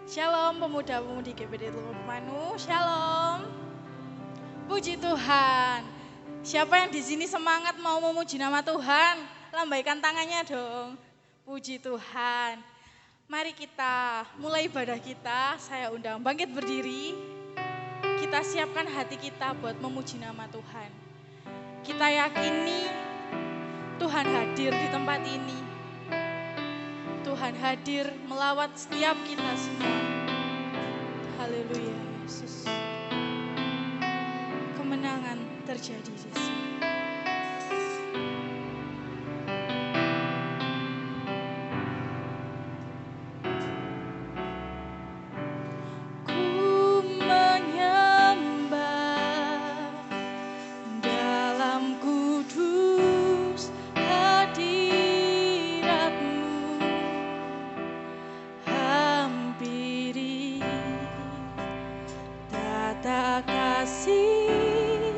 Shalom pemuda-pemudi GPD Teluk Manu, shalom. Puji Tuhan. Siapa yang di sini semangat mau memuji nama Tuhan? Lambaikan tangannya dong. Puji Tuhan. Mari kita mulai ibadah kita. Saya undang bangkit berdiri. Kita siapkan hati kita buat memuji nama Tuhan. Kita yakini Tuhan hadir di tempat ini. Tuhan hadir melawat setiap kita semua. Haleluya Yesus. Kemenangan terjadi di sini. Kasih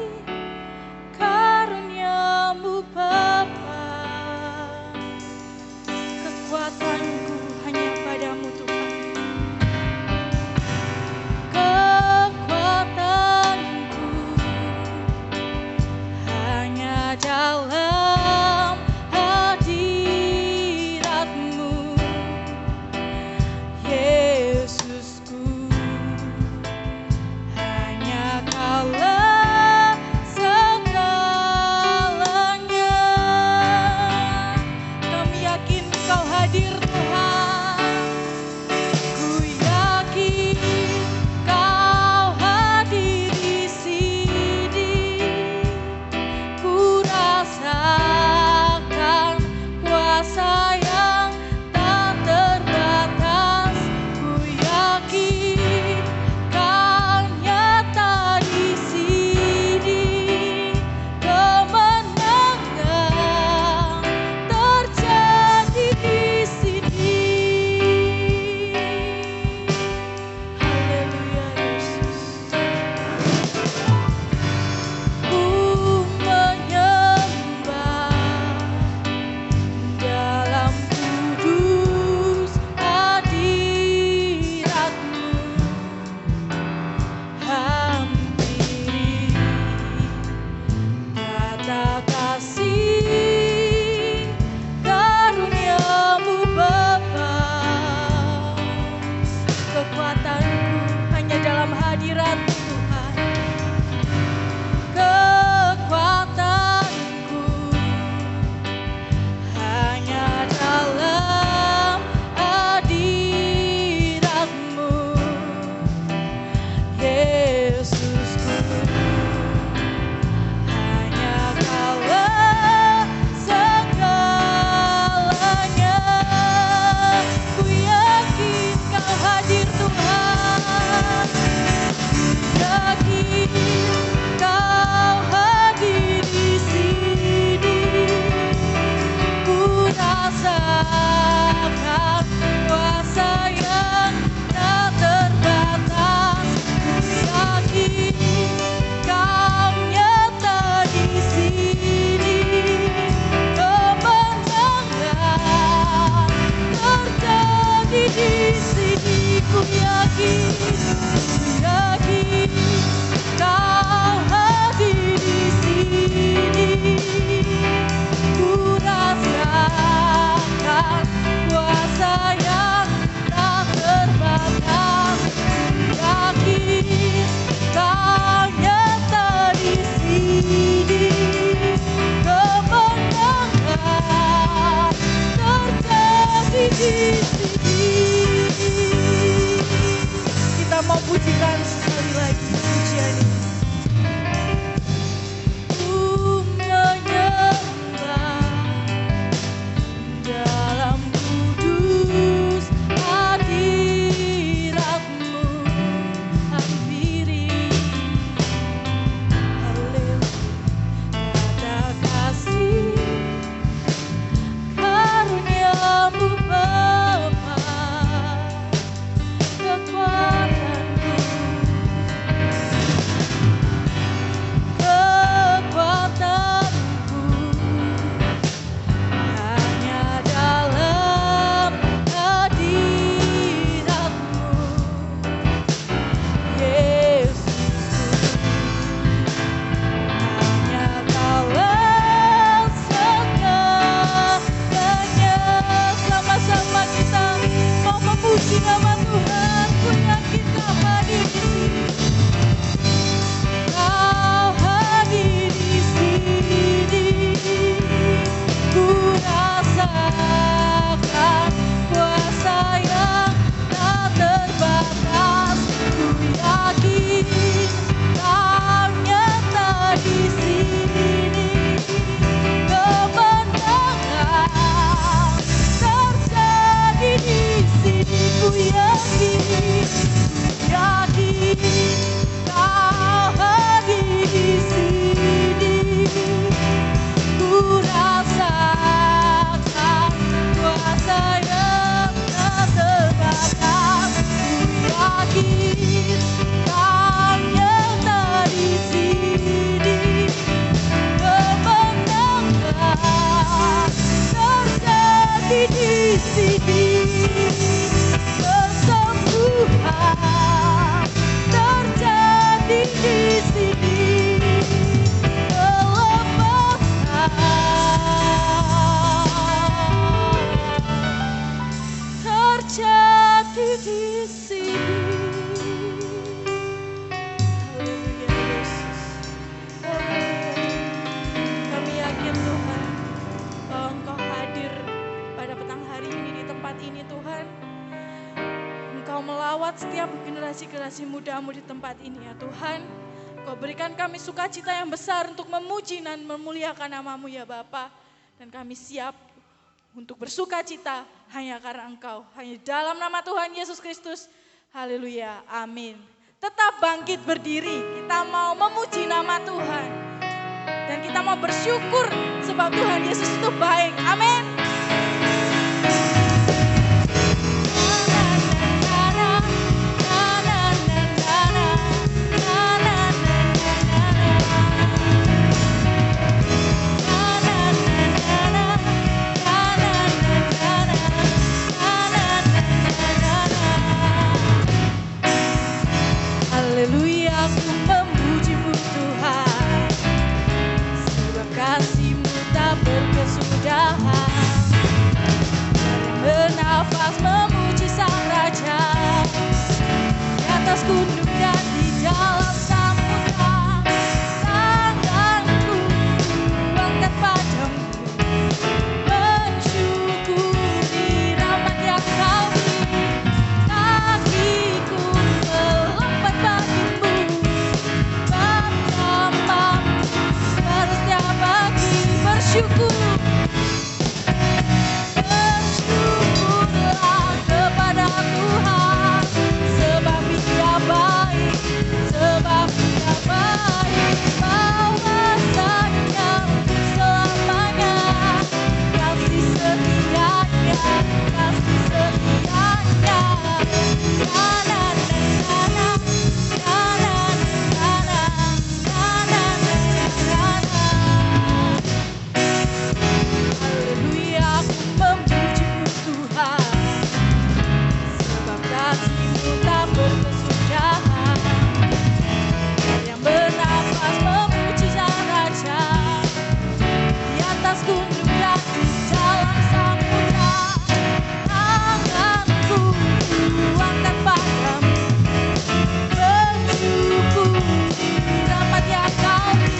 gerasi-gerasi muda-mudi di tempat ini ya Tuhan. Kau berikan kami sukacita yang besar untuk memuji dan memuliakan nama-Mu ya Bapa. Dan kami siap untuk bersukacita hanya karena Engkau. Hanya dalam nama Tuhan Yesus Kristus. Haleluya, amin. Tetap bangkit berdiri, kita mau memuji nama Tuhan. Dan kita mau bersyukur sebab Tuhan Yesus itu baik, amin. Haleluya, aku memuji-Mu Tuhan, sebab kasih-Mu tak berkesudahan. Bernafas memuji Sang Raja, di atas gunung dan di dalam samudra. Tanganku angkat padamu, mensyukuri rahmat yang Kau beri. Kakiku melompat bagimu, bersamamu pada setiap pagi. Bersyukur, bersyukurlah kepada Tuhan, sebab Dia baik, sebab Dia baik. Bahwasanya untuk selamanya, kasih setianya, kasih setianya. Haleluya, aku memuji-Mu Tuhan, sebab kasih-Mu tak berkesudahan. Yang bernafas memuji Sang Raja, di atas gunung dan di dalam samudra. Tanganku angkat padamu, bersyukuri rahmat yang Kau beri.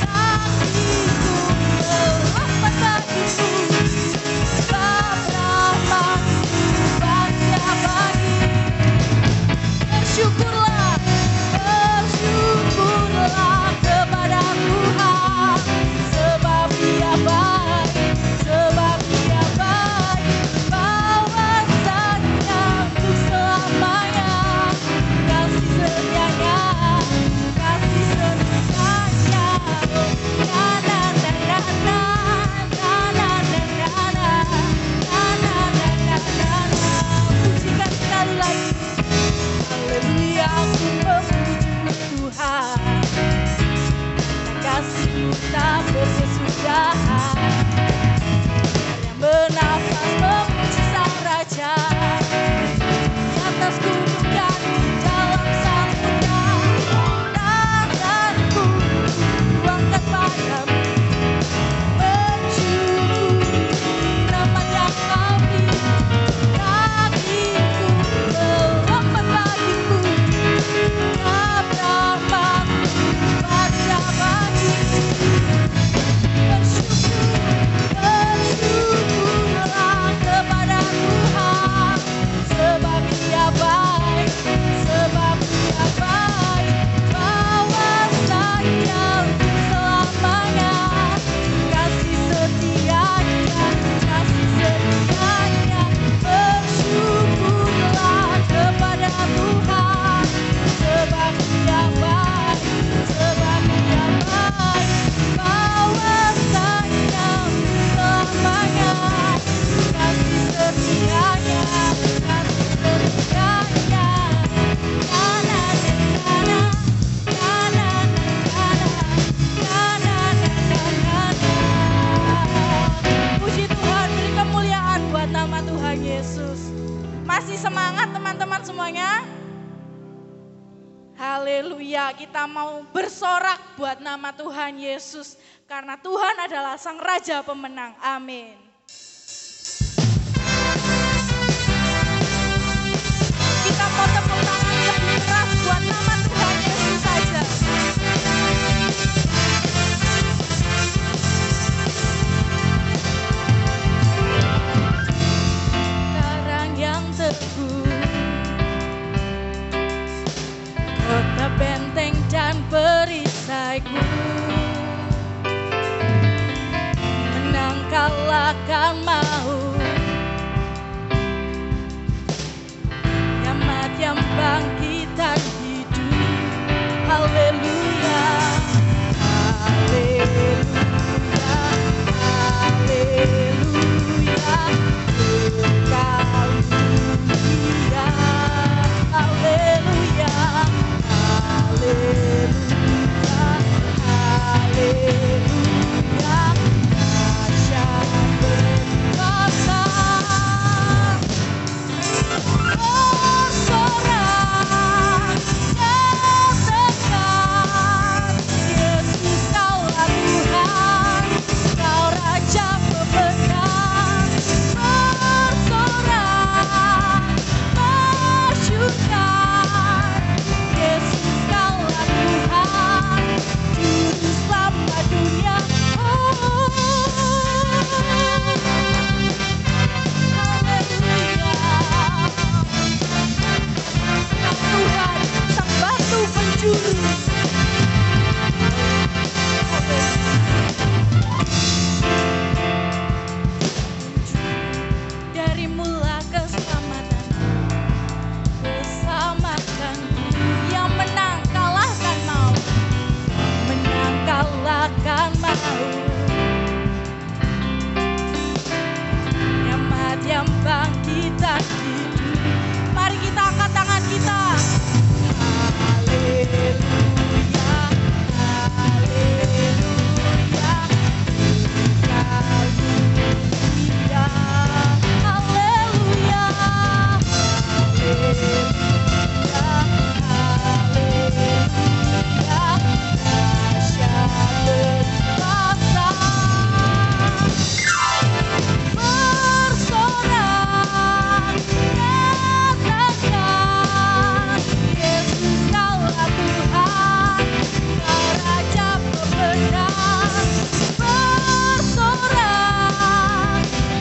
Kakiku melompat bagimu, sebab rahmat-Mu bahagia bagi. Bersyukurlah, bersyukurlah kepada Tuhan, sebab Dia baik, sebab Dia baik. Bahwasanya untuk selamanya, kasih setianya, kasih setianya. Pujikan sekali lagi. Haleluya, aku memuji-Mu Tuhan, dan kasih-Mu tak berkesudahan. Yang bernafas memuji Sang Raja, di atas gunung dan di dalam samudra. Tanganku angkat padamu, mensyukuri rahmat yang Kau beri. Kakiku melompat bagimu, sebab rahmat-Mu bahagia bagi. Bersyukurlah kepada Tuhan, sebab Dia baik, sebab Dia baik. Bahwasanya untuk selamanya, kasih setianya, kasih setianya. Bersyukurlah kepada Tuhan, sebab Dia baik, sebab Dia baik. Bahwasanya untuk selamanya, kasih setianya, kasih setianya. Puji Tuhan, beri kemuliaan buat nama Tuhan Yesus. Masih semangat teman-teman semuanya? Haleluya, kita mau bersorak buat nama Tuhan Yesus. Karena Tuhan adalah Sang Raja pemenang. Amin. Kita mau tepuk tangan lebih keras buat nama Tuhan Yesus saja. Karang yang teguh kalahkan maut. Kiamat yang bangkitan hidup. Haleluya, haleluya, haleluya, kekal dunia. Haleluya, haleluya, haleluya, dahsyat berkuasa. Bersorak, nyatakan Yesus kaulah Tuhan, Kau Raja pemenang. Bersorak, masyurkan Yesus kaulah Tuhan, Juru Selamat dunia. Tuhan, sang batu penjuru. Dari mula keselamatan, keselamatanku yang menang kalahkan maut, menang kalahkan maut. Kiamat yang bangkitan hidup. Mari kita angkat tangan kita. Haleluya, haleluya, kekal dunia. Haleluya, haleluya, haleluya, dahsyat berkuasa. Bersorak, nyatakan Yesus kaulah Tuhan, Kau Raja pemenang. Bersorak,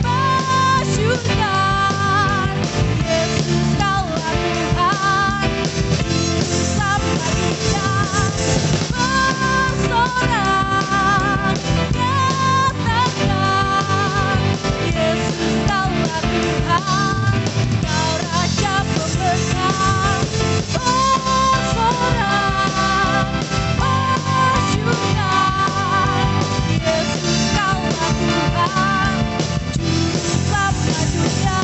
masyurkan Yesus kaulah Tuhan, Juru Selamat dunia. Bersorak, nyatakan Yesus kaulah Tuhan, Kau Raja pemenang. Bersorak, masyurkan Yesus kaulah Tuhan, Juru Selamat dunia.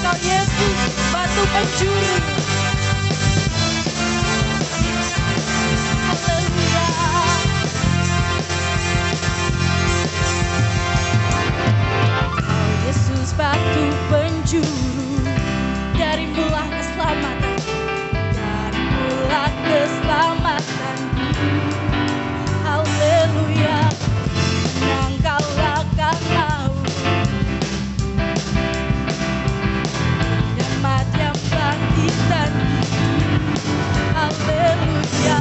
Kau Yesus batu penjuru. Haleluya. Kau Yesus batu penjuru. Dari mula keselamatan, dari mula keselamatanku. Haleluya, menang kalahkan maut. Kiamat yang bangkitan hidup. Haleluya,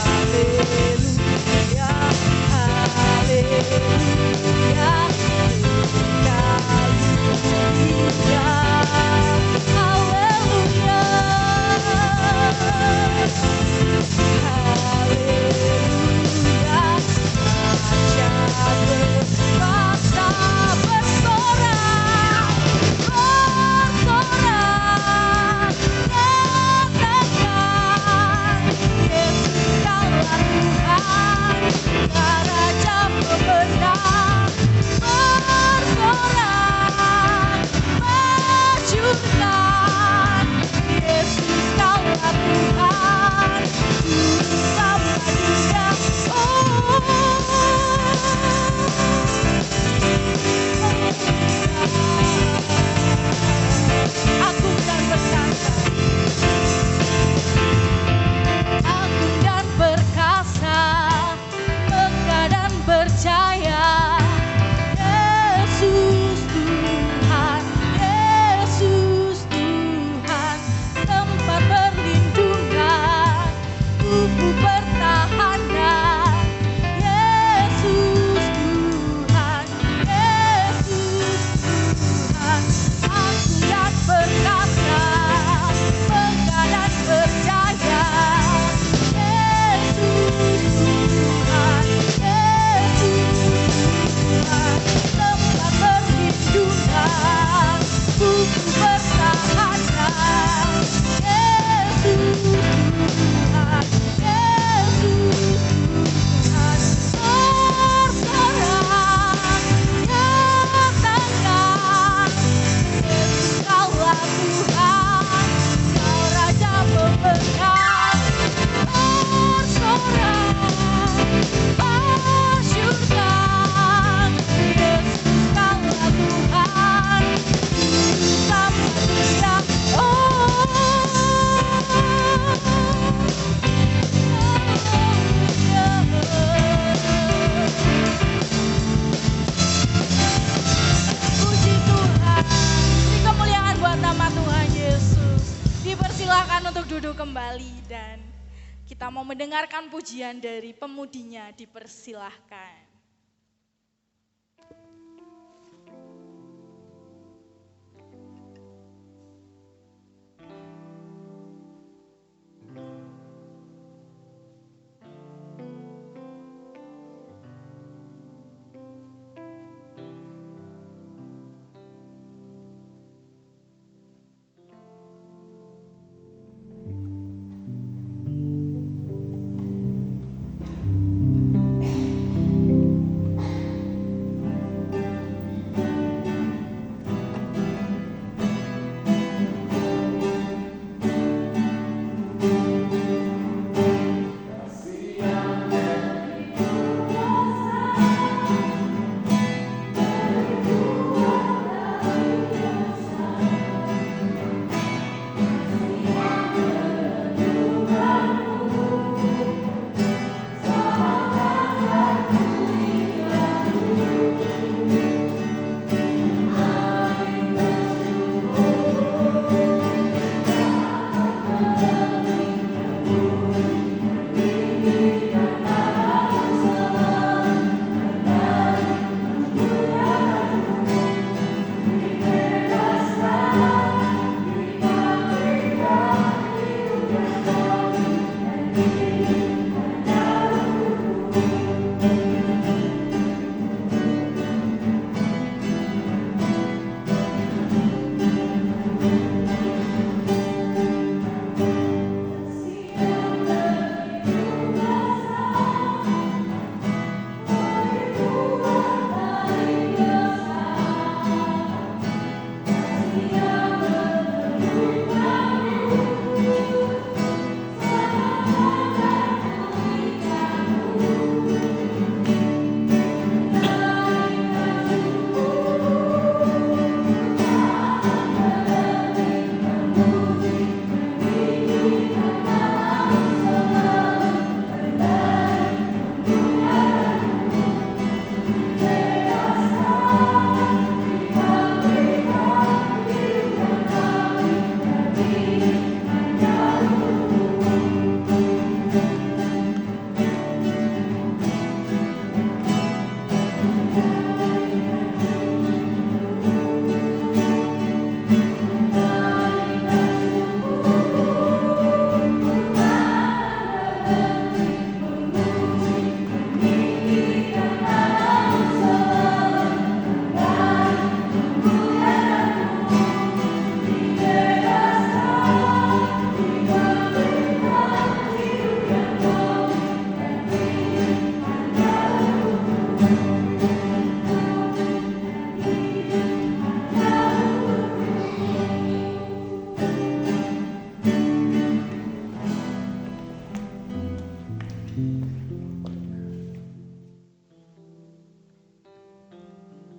haleluya, haleluya, kekal dunia. Haleluya, haleluya, dahsyat berkuasa. Bersorak, bersorak, nyatakan Yesus kaulah Tuhan, Kau Raja pemenang. Bersorak, masyurkan Yesus kaulah Tuhan, Juru Selamat dunia. Agung dan perkasa, agung dan perkasa, megah dan percaya. Yesus Tuhan, Yesus Tuhan, tempat perlindungan, tubuh pertahanan. Yesus Tuhan, Yesus Tuhan, agung dan perkasa, megah dan percaya. Yesus Tuhan, kita mau mendengarkan pujian dari pemudinya, dipersilahkan.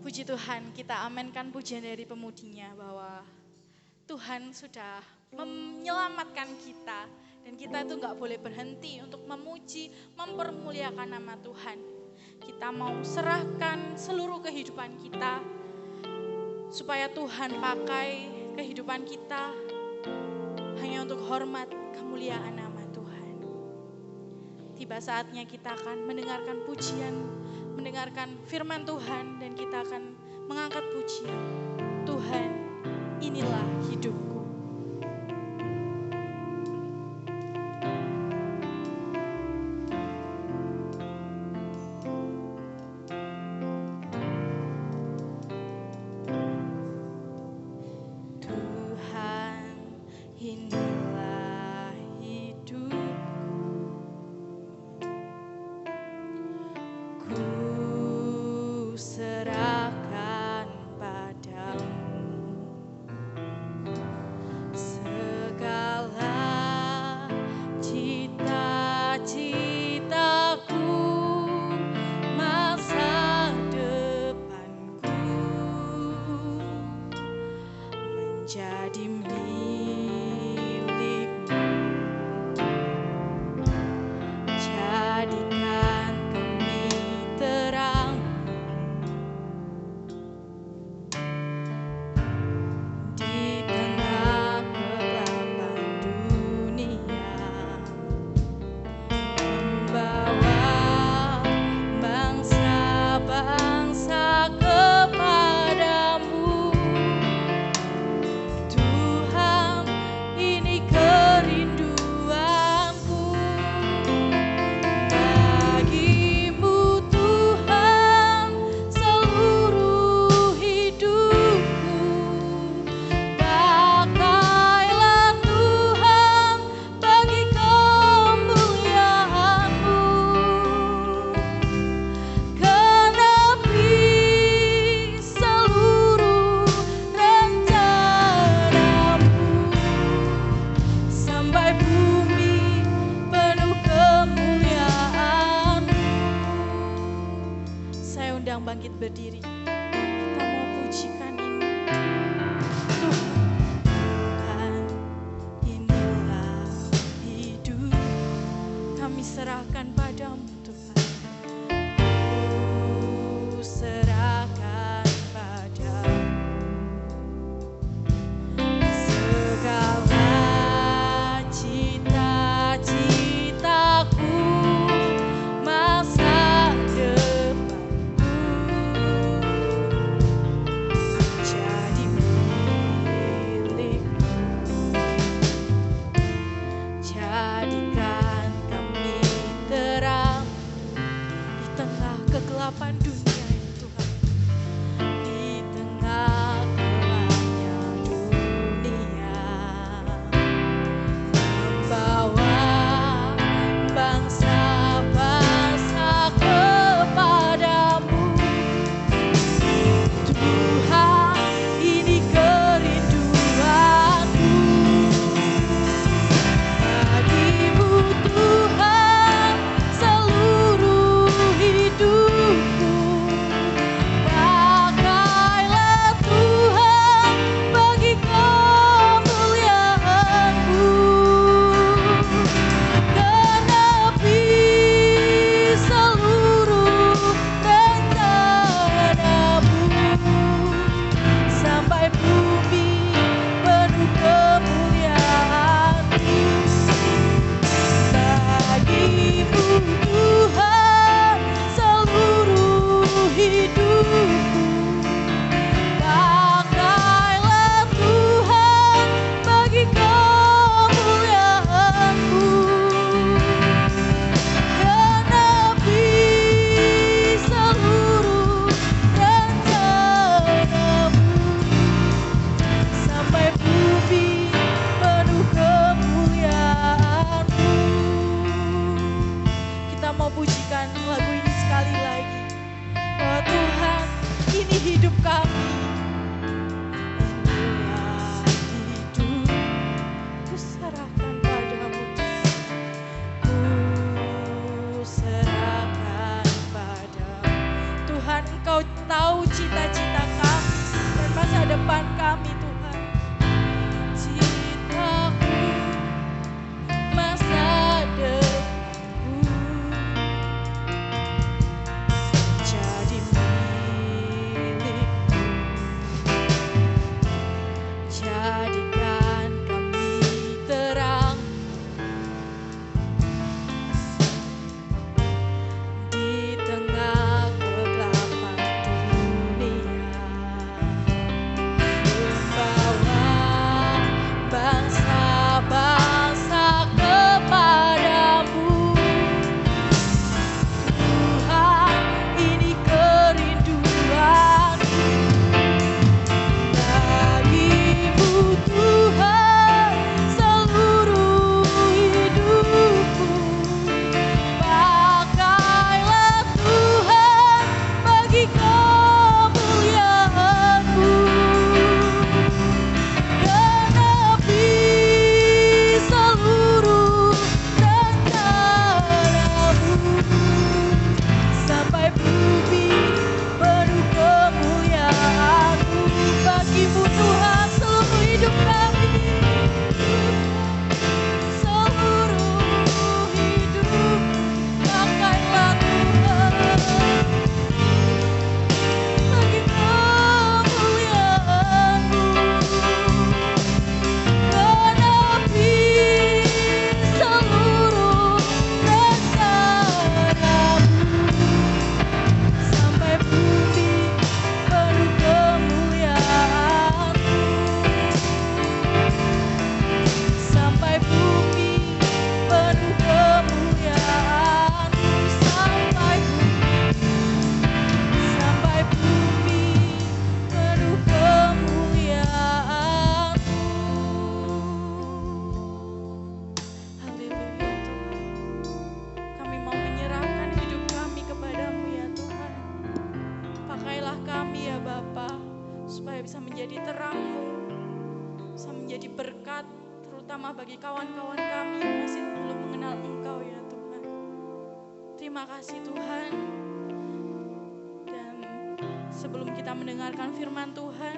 Puji Tuhan, kita amenkan pujian dari pemudinya bahwa Tuhan sudah menyelamatkan kita dan kita itu gak boleh berhenti untuk memuji, mempermuliakan nama Tuhan. Kita mau serahkan seluruh kehidupan kita supaya Tuhan pakai kehidupan kita hanya untuk hormat kemuliaan nama Tuhan. Tiba saatnya kita akan mendengarkan pujian, mendengarkan firman Tuhan, dan kita akan mengangkat pujian. Tuhan, inilah hidupku. Tuhan, inilah hidupku. Ku serahkan padamu segala cita-citaku, masa depanku menjadi milikmu. Jadikan kami terang di tengah kegelapan dunia. berdiri. Kita mau pujikan ini. Tuhan, inilah hidup kami serahkan padamu Tuhan. Ku serahkan padamu segala cita-citaku, masa depanku, jadi milikmu. Jadikan kami terang di tengah kegelapan dunia ini Tuhan. Di tengah gelapnya dunia, membawa bangsa-bangsa kepadamu. Tuhan, ini kerinduanku. Bagimu Tuhan, seluruh hidupku. Pakailah Tuhan bagi kemuliaan-Mu. Genapi seluruh rencana-Mu, sampai bumi penuh kemuliaan-Mu. Bagimu Tuhan, seluruh hidupku. Pakailah Tuhan bagi kemuliaan-Mu. Genapi seluruh rencana-Mu, sampai bumi penuh kemuliaan-Mu. Kita mau pujikan lagu ini sekali lagi. Oh Tuhan, ini hidup kami. Inilah hidup, ku serahkan padamu. Ku serahkan padamu. Tuhan, Engkau tahu cita-cita kami dan masa depan kami Tuhan. Citaku, masa depanku, jadi milikmu. Jadikan kami terang di tengah kegelapan dunia, membawa bangsa-bangsa kepadamu. Tuhan, ini kerinduanku. Bagimu Tuhan, seluruh hidupku. Pakailah Tuhan bagi kemuliaan-Mu. Genapi seluruh rencana-Mu, sampai bumi penuh kemuliaan-Mu. Bagimu Tuhan, seluruh hidup kami. Seluruh hidup, pakailah Tuhan bagi kemuliaan-Mu. Genapi seluruh rencana-Mu, sampai bumi penuh kemuliaan-Mu. Sampai bumi penuh kemuliaan-Mu. Sampai bumi penuh kemuliaan-Mu. Haleluya Tuhan. Kami mau menyerahkan hidup kami kepadamu ya Tuhan. Pakailah kami ya Bapa, supaya bisa menjadi terang-Mu, bisa menjadi berkat, terutama bagi kawan-kawan kami yang masih belum mengenal Engkau ya Tuhan. Terima kasih Tuhan. Dan sebelum kita mendengarkan firman Tuhan,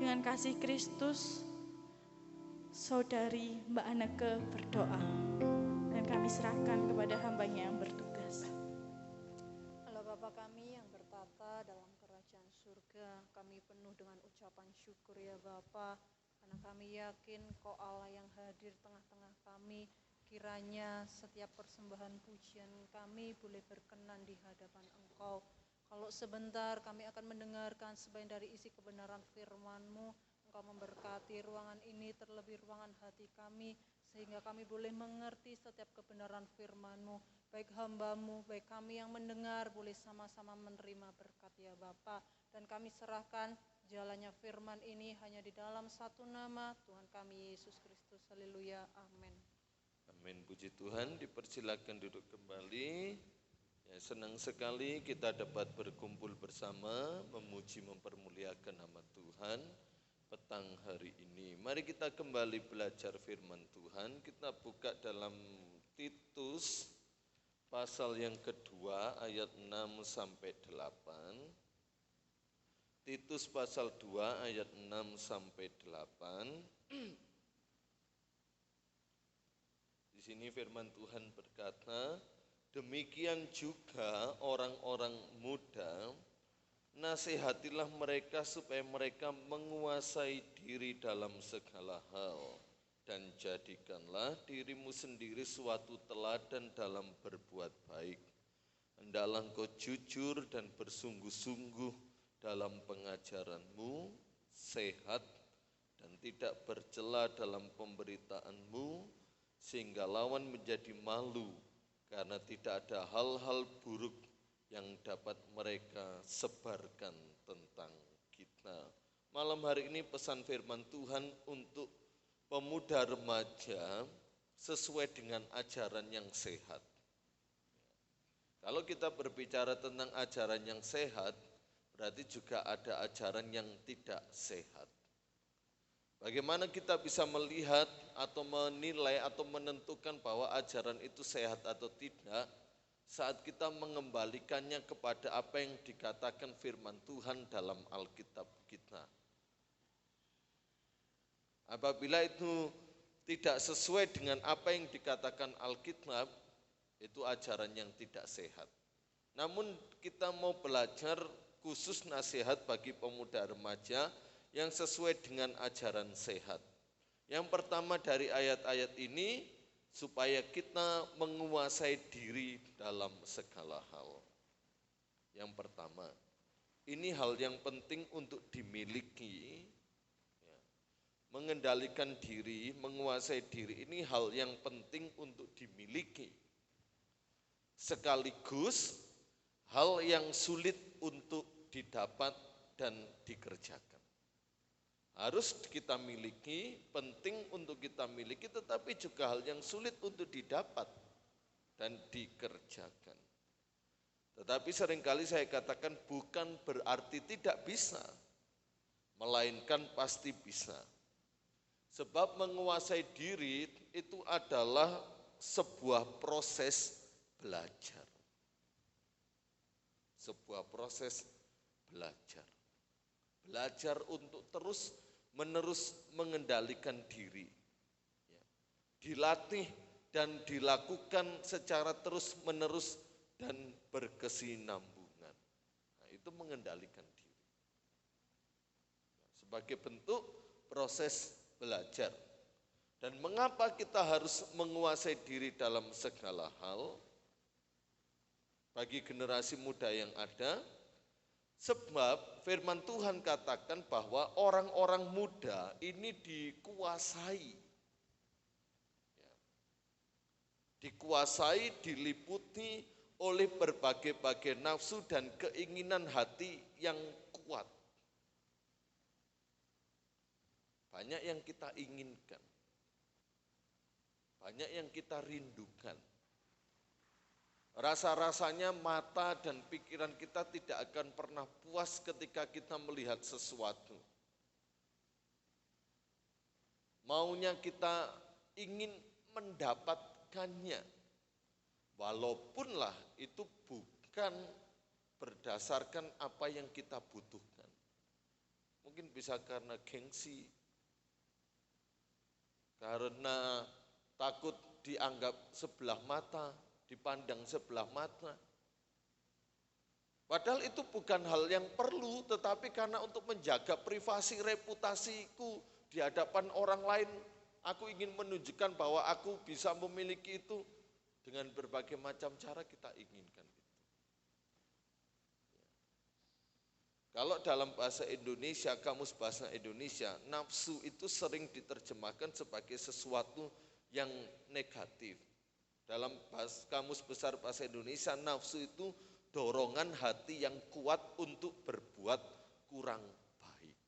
dengan kasih Kristus, Saudari Mbak Anneke berdoa. Dan kami serahkan kepada hambanya yang bertugas. Allah Bapa kami yang bertata dalam kerajaan surga, kami penuh dengan ucapan syukur ya Bapa, karena kami yakin Kau Allah yang hadir tengah-tengah kami. Kiranya setiap persembahan pujian kami boleh berkenan di hadapan Engkau. Kalau sebentar kami akan mendengarkan sebagian dari isi kebenaran firman-Mu, Engkau memberkati ruangan ini, terlebih ruangan hati kami, sehingga kami boleh mengerti setiap kebenaran firman-Mu. Baik hamba-Mu, baik kami yang mendengar, boleh sama-sama menerima berkat ya Bapa. Dan kami serahkan jalannya firman ini hanya di dalam satu nama, Tuhan kami Yesus Kristus. Haleluya, amin. Amin, puji Tuhan. Dipersilakan duduk kembali. Ya, senang sekali kita dapat berkumpul bersama, memuji mempermuliakan nama Tuhan petang hari ini. Mari kita kembali belajar firman Tuhan. Kita buka dalam Titus pasal yang kedua ayat 6 sampai 8. Titus pasal 2 ayat 6 sampai 8. Di sini firman Tuhan berkata, demikian juga orang-orang muda, nasihatilah mereka supaya mereka menguasai diri dalam segala hal, dan jadikanlah dirimu sendiri suatu teladan dalam berbuat baik. Hendaklah engkau jujur dan bersungguh-sungguh dalam pengajaranmu, sehat dan tidak bercela dalam pemberitaanmu, sehingga lawan menjadi malu karena tidak ada hal-hal buruk yang dapat mereka sebarkan tentang kita. Malam hari ini pesan firman Tuhan untuk pemuda remaja sesuai dengan ajaran yang sehat. Kalau kita berbicara tentang ajaran yang sehat, berarti juga ada ajaran yang tidak sehat. Bagaimana kita bisa melihat atau menilai atau menentukan bahwa ajaran itu sehat atau tidak saat kita mengembalikannya kepada apa yang dikatakan firman Tuhan dalam Alkitab kita. Apabila itu tidak sesuai dengan apa yang dikatakan Alkitab, itu ajaran yang tidak sehat. Namun kita mau belajar khusus nasihat bagi pemuda remaja yang sesuai dengan ajaran sehat. Yang pertama dari ayat-ayat ini, supaya kita menguasai diri dalam segala hal. Yang pertama, ini hal yang penting untuk dimiliki. Mengendalikan diri, menguasai diri, ini hal yang penting untuk dimiliki. Sekaligus hal yang sulit untuk didapat dan dikerjakan. Harus kita miliki, penting untuk kita miliki, tetapi juga hal yang sulit untuk didapat dan dikerjakan. Tetapi seringkali saya katakan bukan berarti tidak bisa, melainkan pasti bisa. Sebab menguasai diri itu adalah sebuah proses belajar. Sebuah proses belajar. Belajar untuk terus-menerus mengendalikan diri. Dilatih dan dilakukan secara terus-menerus dan berkesinambungan. Nah, itu mengendalikan diri. Sebagai bentuk proses belajar. Dan mengapa kita harus menguasai diri dalam segala hal? Bagi generasi muda yang ada, sebab firman Tuhan katakan bahwa orang-orang muda ini dikuasai. Dikuasai, diliputi oleh berbagai-bagai nafsu dan keinginan hati yang kuat. Banyak yang kita inginkan. Banyak yang kita rindukan. Rasa-rasanya mata dan pikiran kita tidak akan pernah puas ketika kita melihat sesuatu. Maunya kita ingin mendapatkannya. Walaupunlah itu bukan berdasarkan apa yang kita butuhkan. Mungkin bisa karena gengsi, karena takut dianggap sebelah mata, dipandang sebelah mata. Padahal itu bukan hal yang perlu, tetapi karena untuk menjaga privasi reputasiku di hadapan orang lain, aku ingin menunjukkan bahwa aku bisa memiliki itu dengan berbagai macam cara kita inginkan itu. Kalau dalam bahasa Indonesia, kamus bahasa Indonesia, nafsu itu sering diterjemahkan sebagai sesuatu yang negatif. Dalam kamus besar bahasa Indonesia, nafsu itu dorongan hati yang kuat untuk berbuat kurang baik.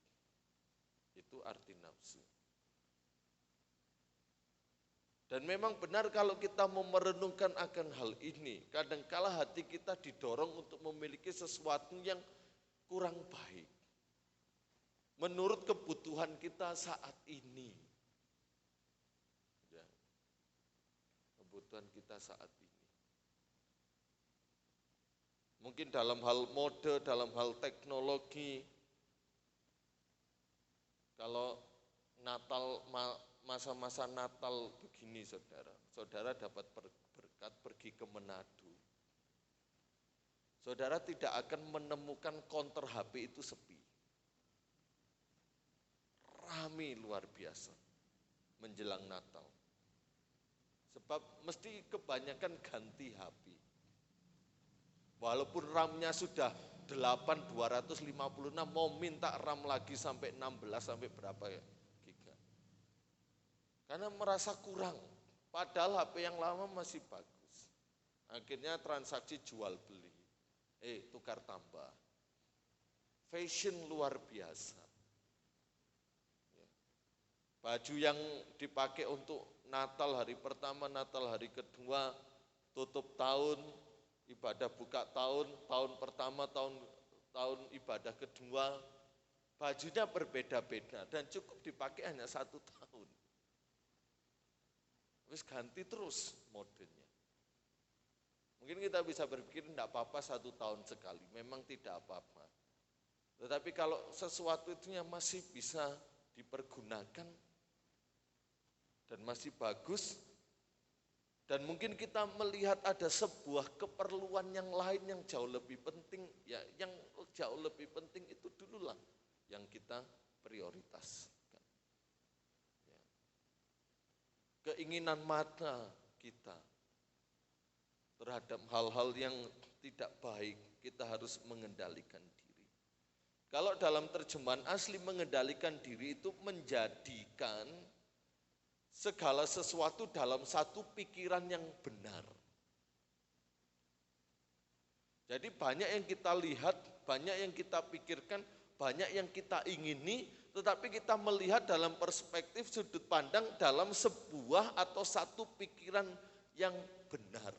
Itu arti nafsu. Dan memang benar kalau kita merenungkan akan hal ini, kadangkala hati kita didorong untuk memiliki sesuatu yang kurang baik menurut kebutuhan kita saat ini. Ya, kebutuhan kita saat ini. Mungkin dalam hal mode, dalam hal teknologi, kalau Natal, masa-masa Natal begini saudara dapat berkat pergi ke Manado. Saudara tidak akan menemukan konter HP itu sepi. Rame luar biasa menjelang Natal. Sebab mesti kebanyakan ganti HP. Walaupun RAM-nya sudah 8.256, mau minta RAM lagi sampai 16 sampai berapa ya giga. Karena merasa kurang, padahal HP yang lama masih bagus. Akhirnya transaksi jual beli. Tukar tambah. Fashion luar biasa. Baju yang dipakai untuk Natal hari pertama, Natal hari kedua, tutup tahun, ibadah buka tahun, tahun pertama, tahun ibadah kedua, bajunya berbeda-beda dan cukup dipakai hanya 1 tahun. Terus ganti terus modenya. Mungkin kita bisa berpikir tidak apa-apa 1 tahun sekali, memang tidak apa-apa. Tetapi kalau sesuatu itu masih bisa dipergunakan dan masih bagus, dan mungkin kita melihat ada sebuah keperluan yang lain yang jauh lebih penting, ya yang jauh lebih penting itu dululah yang kita prioritaskan. Ya. Keinginan mata kita terhadap hal-hal yang tidak baik, kita harus mengendalikan diri. Kalau dalam terjemahan asli, mengendalikan diri itu menjadikan segala sesuatu dalam satu pikiran yang benar. Jadi banyak yang kita lihat, banyak yang kita pikirkan, banyak yang kita ingini, tetapi kita melihat dalam perspektif sudut pandang dalam sebuah atau satu pikiran yang benar.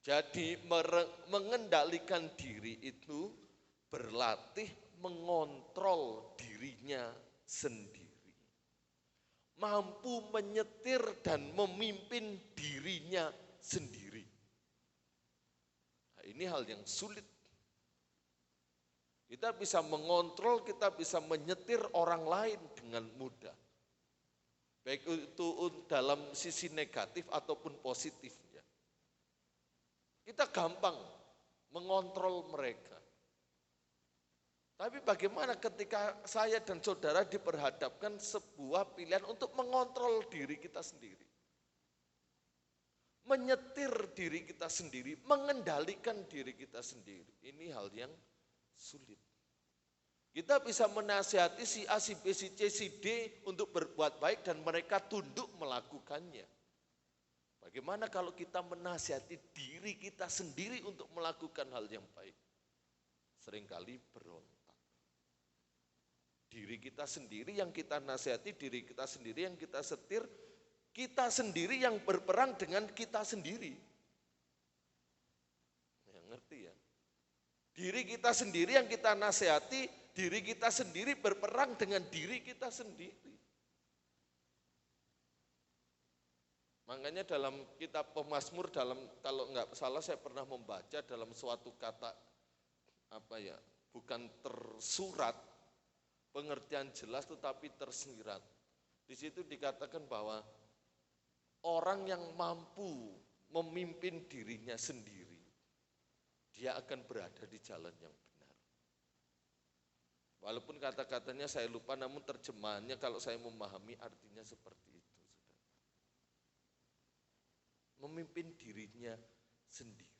Jadi mengendalikan diri itu berlatih mengontrol dirinya sendiri. Mampu menyetir dan memimpin dirinya sendiri. Nah, ini hal yang sulit. Kita bisa mengontrol, kita bisa menyetir orang lain dengan mudah. Baik itu dalam sisi negatif ataupun positif. Kita gampang mengontrol mereka. Tapi bagaimana ketika saya dan saudara diperhadapkan sebuah pilihan untuk mengontrol diri kita sendiri. Menyetir diri kita sendiri, mengendalikan diri kita sendiri. Ini hal yang sulit. Kita bisa menasihati si A, si B, si C, si D untuk berbuat baik dan mereka tunduk melakukannya. Bagaimana kalau kita menasihati diri kita sendiri untuk melakukan hal yang baik? Seringkali berontak. Diri kita sendiri yang kita nasihati, diri kita sendiri yang kita setir, kita sendiri yang berperang dengan kita sendiri. Ya, ngerti ya? Diri kita sendiri yang kita nasihati, diri kita sendiri berperang dengan diri kita sendiri. Makanya dalam kitab Pemazmur, kalau nggak salah saya pernah membaca dalam suatu kata bukan tersurat, pengertian jelas tetapi tersirat. Di situ dikatakan bahwa orang yang mampu memimpin dirinya sendiri, dia akan berada di jalan yang benar. Walaupun kata-katanya saya lupa, namun terjemahannya kalau saya memahami artinya seperti itu. Memimpin dirinya sendiri.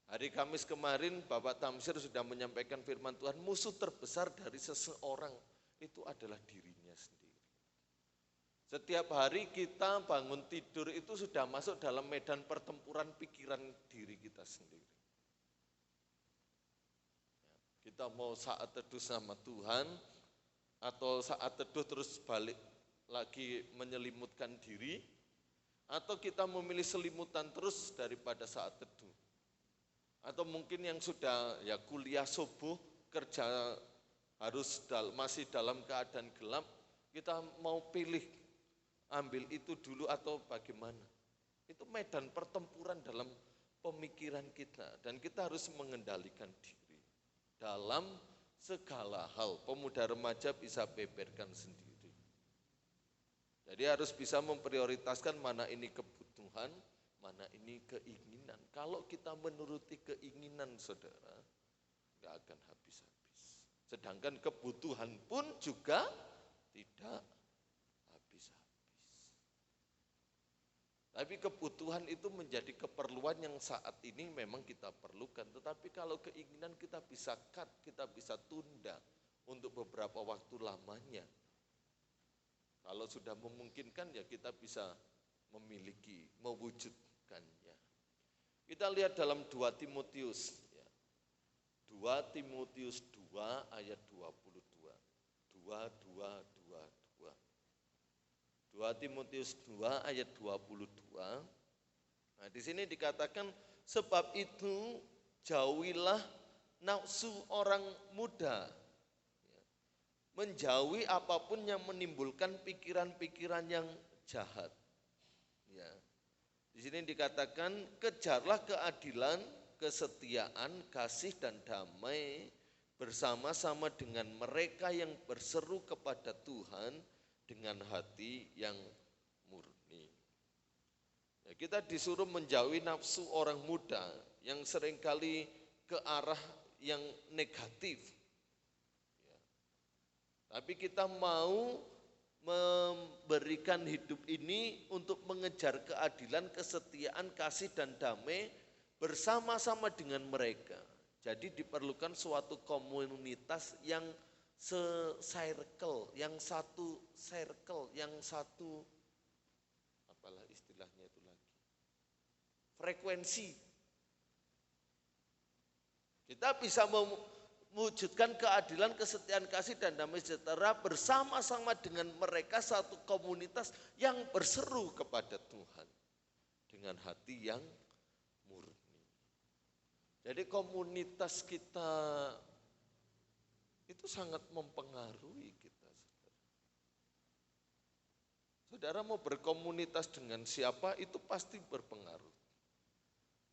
Hari Kamis kemarin Bapak Tamsir sudah menyampaikan firman Tuhan, musuh terbesar dari seseorang itu adalah dirinya sendiri. Setiap hari kita bangun tidur itu sudah masuk dalam medan pertempuran pikiran diri kita sendiri. Kita mau saat teduh sama Tuhan, atau saat teduh terus balik lagi menyelimutkan diri, atau kita memilih selimutan terus daripada saat teduh. Atau mungkin yang sudah kuliah subuh, kerja harus masih dalam keadaan gelap, kita mau pilih ambil itu dulu atau bagaimana. Itu medan pertempuran dalam pemikiran kita, dan kita harus mengendalikan diri dalam segala hal. Pemuda remaja bisa beberkan sendiri. Jadi harus bisa memprioritaskan mana ini kebutuhan, mana ini keinginan. Kalau kita menuruti keinginan saudara, nggak akan habis-habis. Sedangkan kebutuhan pun juga tidak habis-habis. Tapi kebutuhan itu menjadi keperluan yang saat ini memang kita perlukan. Tetapi kalau keinginan kita bisa cut, kita bisa tunda untuk beberapa waktu lamanya. Kalau sudah memungkinkan kita bisa memiliki, mewujudkannya. Kita lihat dalam 2 Timotius 2 Timotius 2 ayat 22. 2 Timotius 2 ayat 22. Nah, di sini dikatakan, sebab itu jauhilah nafsu orang muda. Menjauhi apapun yang menimbulkan pikiran-pikiran yang jahat. Ya. Di sini dikatakan, kejarlah keadilan, kesetiaan, kasih dan damai bersama-sama dengan mereka yang berseru kepada Tuhan dengan hati yang murni. Ya, kita disuruh menjauhi nafsu orang muda yang seringkali ke arah yang negatif. Tapi kita mau memberikan hidup ini untuk mengejar keadilan, kesetiaan, kasih dan damai bersama-sama dengan mereka. Jadi diperlukan suatu komunitas yang se-circle, yang satu circle, yang satu apalah istilahnya itu lagi. Frekuensi. Kita bisa mewujudkan keadilan, kesetiaan, kasih, dan damai sejahtera bersama-sama dengan mereka, satu komunitas yang berseru kepada Tuhan dengan hati yang murni. Jadi komunitas kita itu sangat mempengaruhi kita. Saudara mau berkomunitas dengan siapa itu pasti berpengaruh.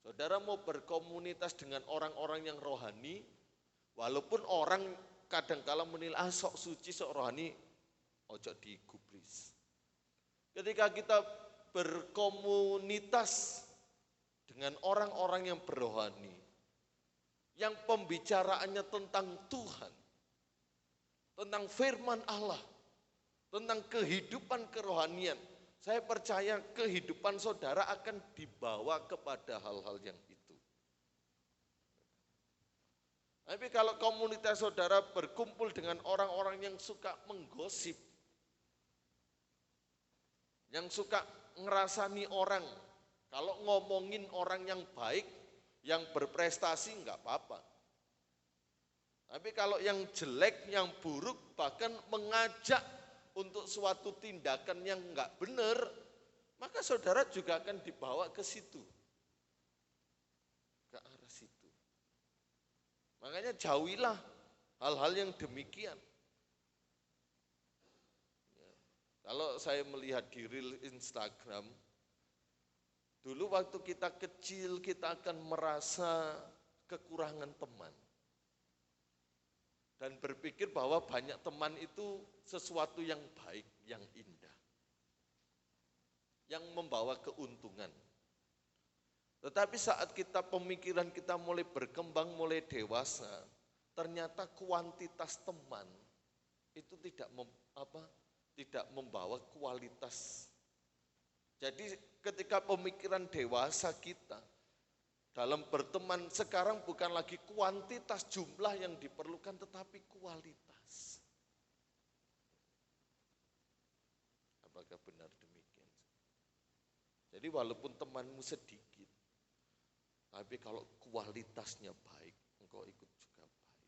Saudara mau berkomunitas dengan orang-orang yang rohani, walaupun orang kadang-kala menilai sok suci, sok rohani, ojo digubris. Ketika kita berkomunitas dengan orang-orang yang berrohani, yang pembicaraannya tentang Tuhan, tentang firman Allah, tentang kehidupan kerohanian, saya percaya kehidupan saudara akan dibawa kepada hal-hal yang itu. Tapi kalau komunitas saudara berkumpul dengan orang-orang yang suka menggosip, yang suka ngerasani orang, kalau ngomongin orang yang baik, yang berprestasi enggak apa-apa. Tapi kalau yang jelek, yang buruk, bahkan mengajak untuk suatu tindakan yang enggak benar, maka saudara juga akan dibawa ke situ. Ke arah situ. Makanya jauhilah hal-hal yang demikian. Ya. Kalau saya melihat di reel Instagram, dulu waktu kita kecil kita akan merasa kekurangan teman. Dan berpikir bahwa banyak teman itu sesuatu yang baik, yang indah. Yang membawa keuntungan. Tetapi saat pemikiran kita mulai berkembang, mulai dewasa, ternyata kuantitas teman itu tidak membawa kualitas. Jadi ketika pemikiran dewasa kita dalam berteman sekarang bukan lagi kuantitas jumlah yang diperlukan tetapi kualitas. Apakah benar demikian? Jadi walaupun temanmu sedikit, tapi kalau kualitasnya baik, engkau ikut juga baik.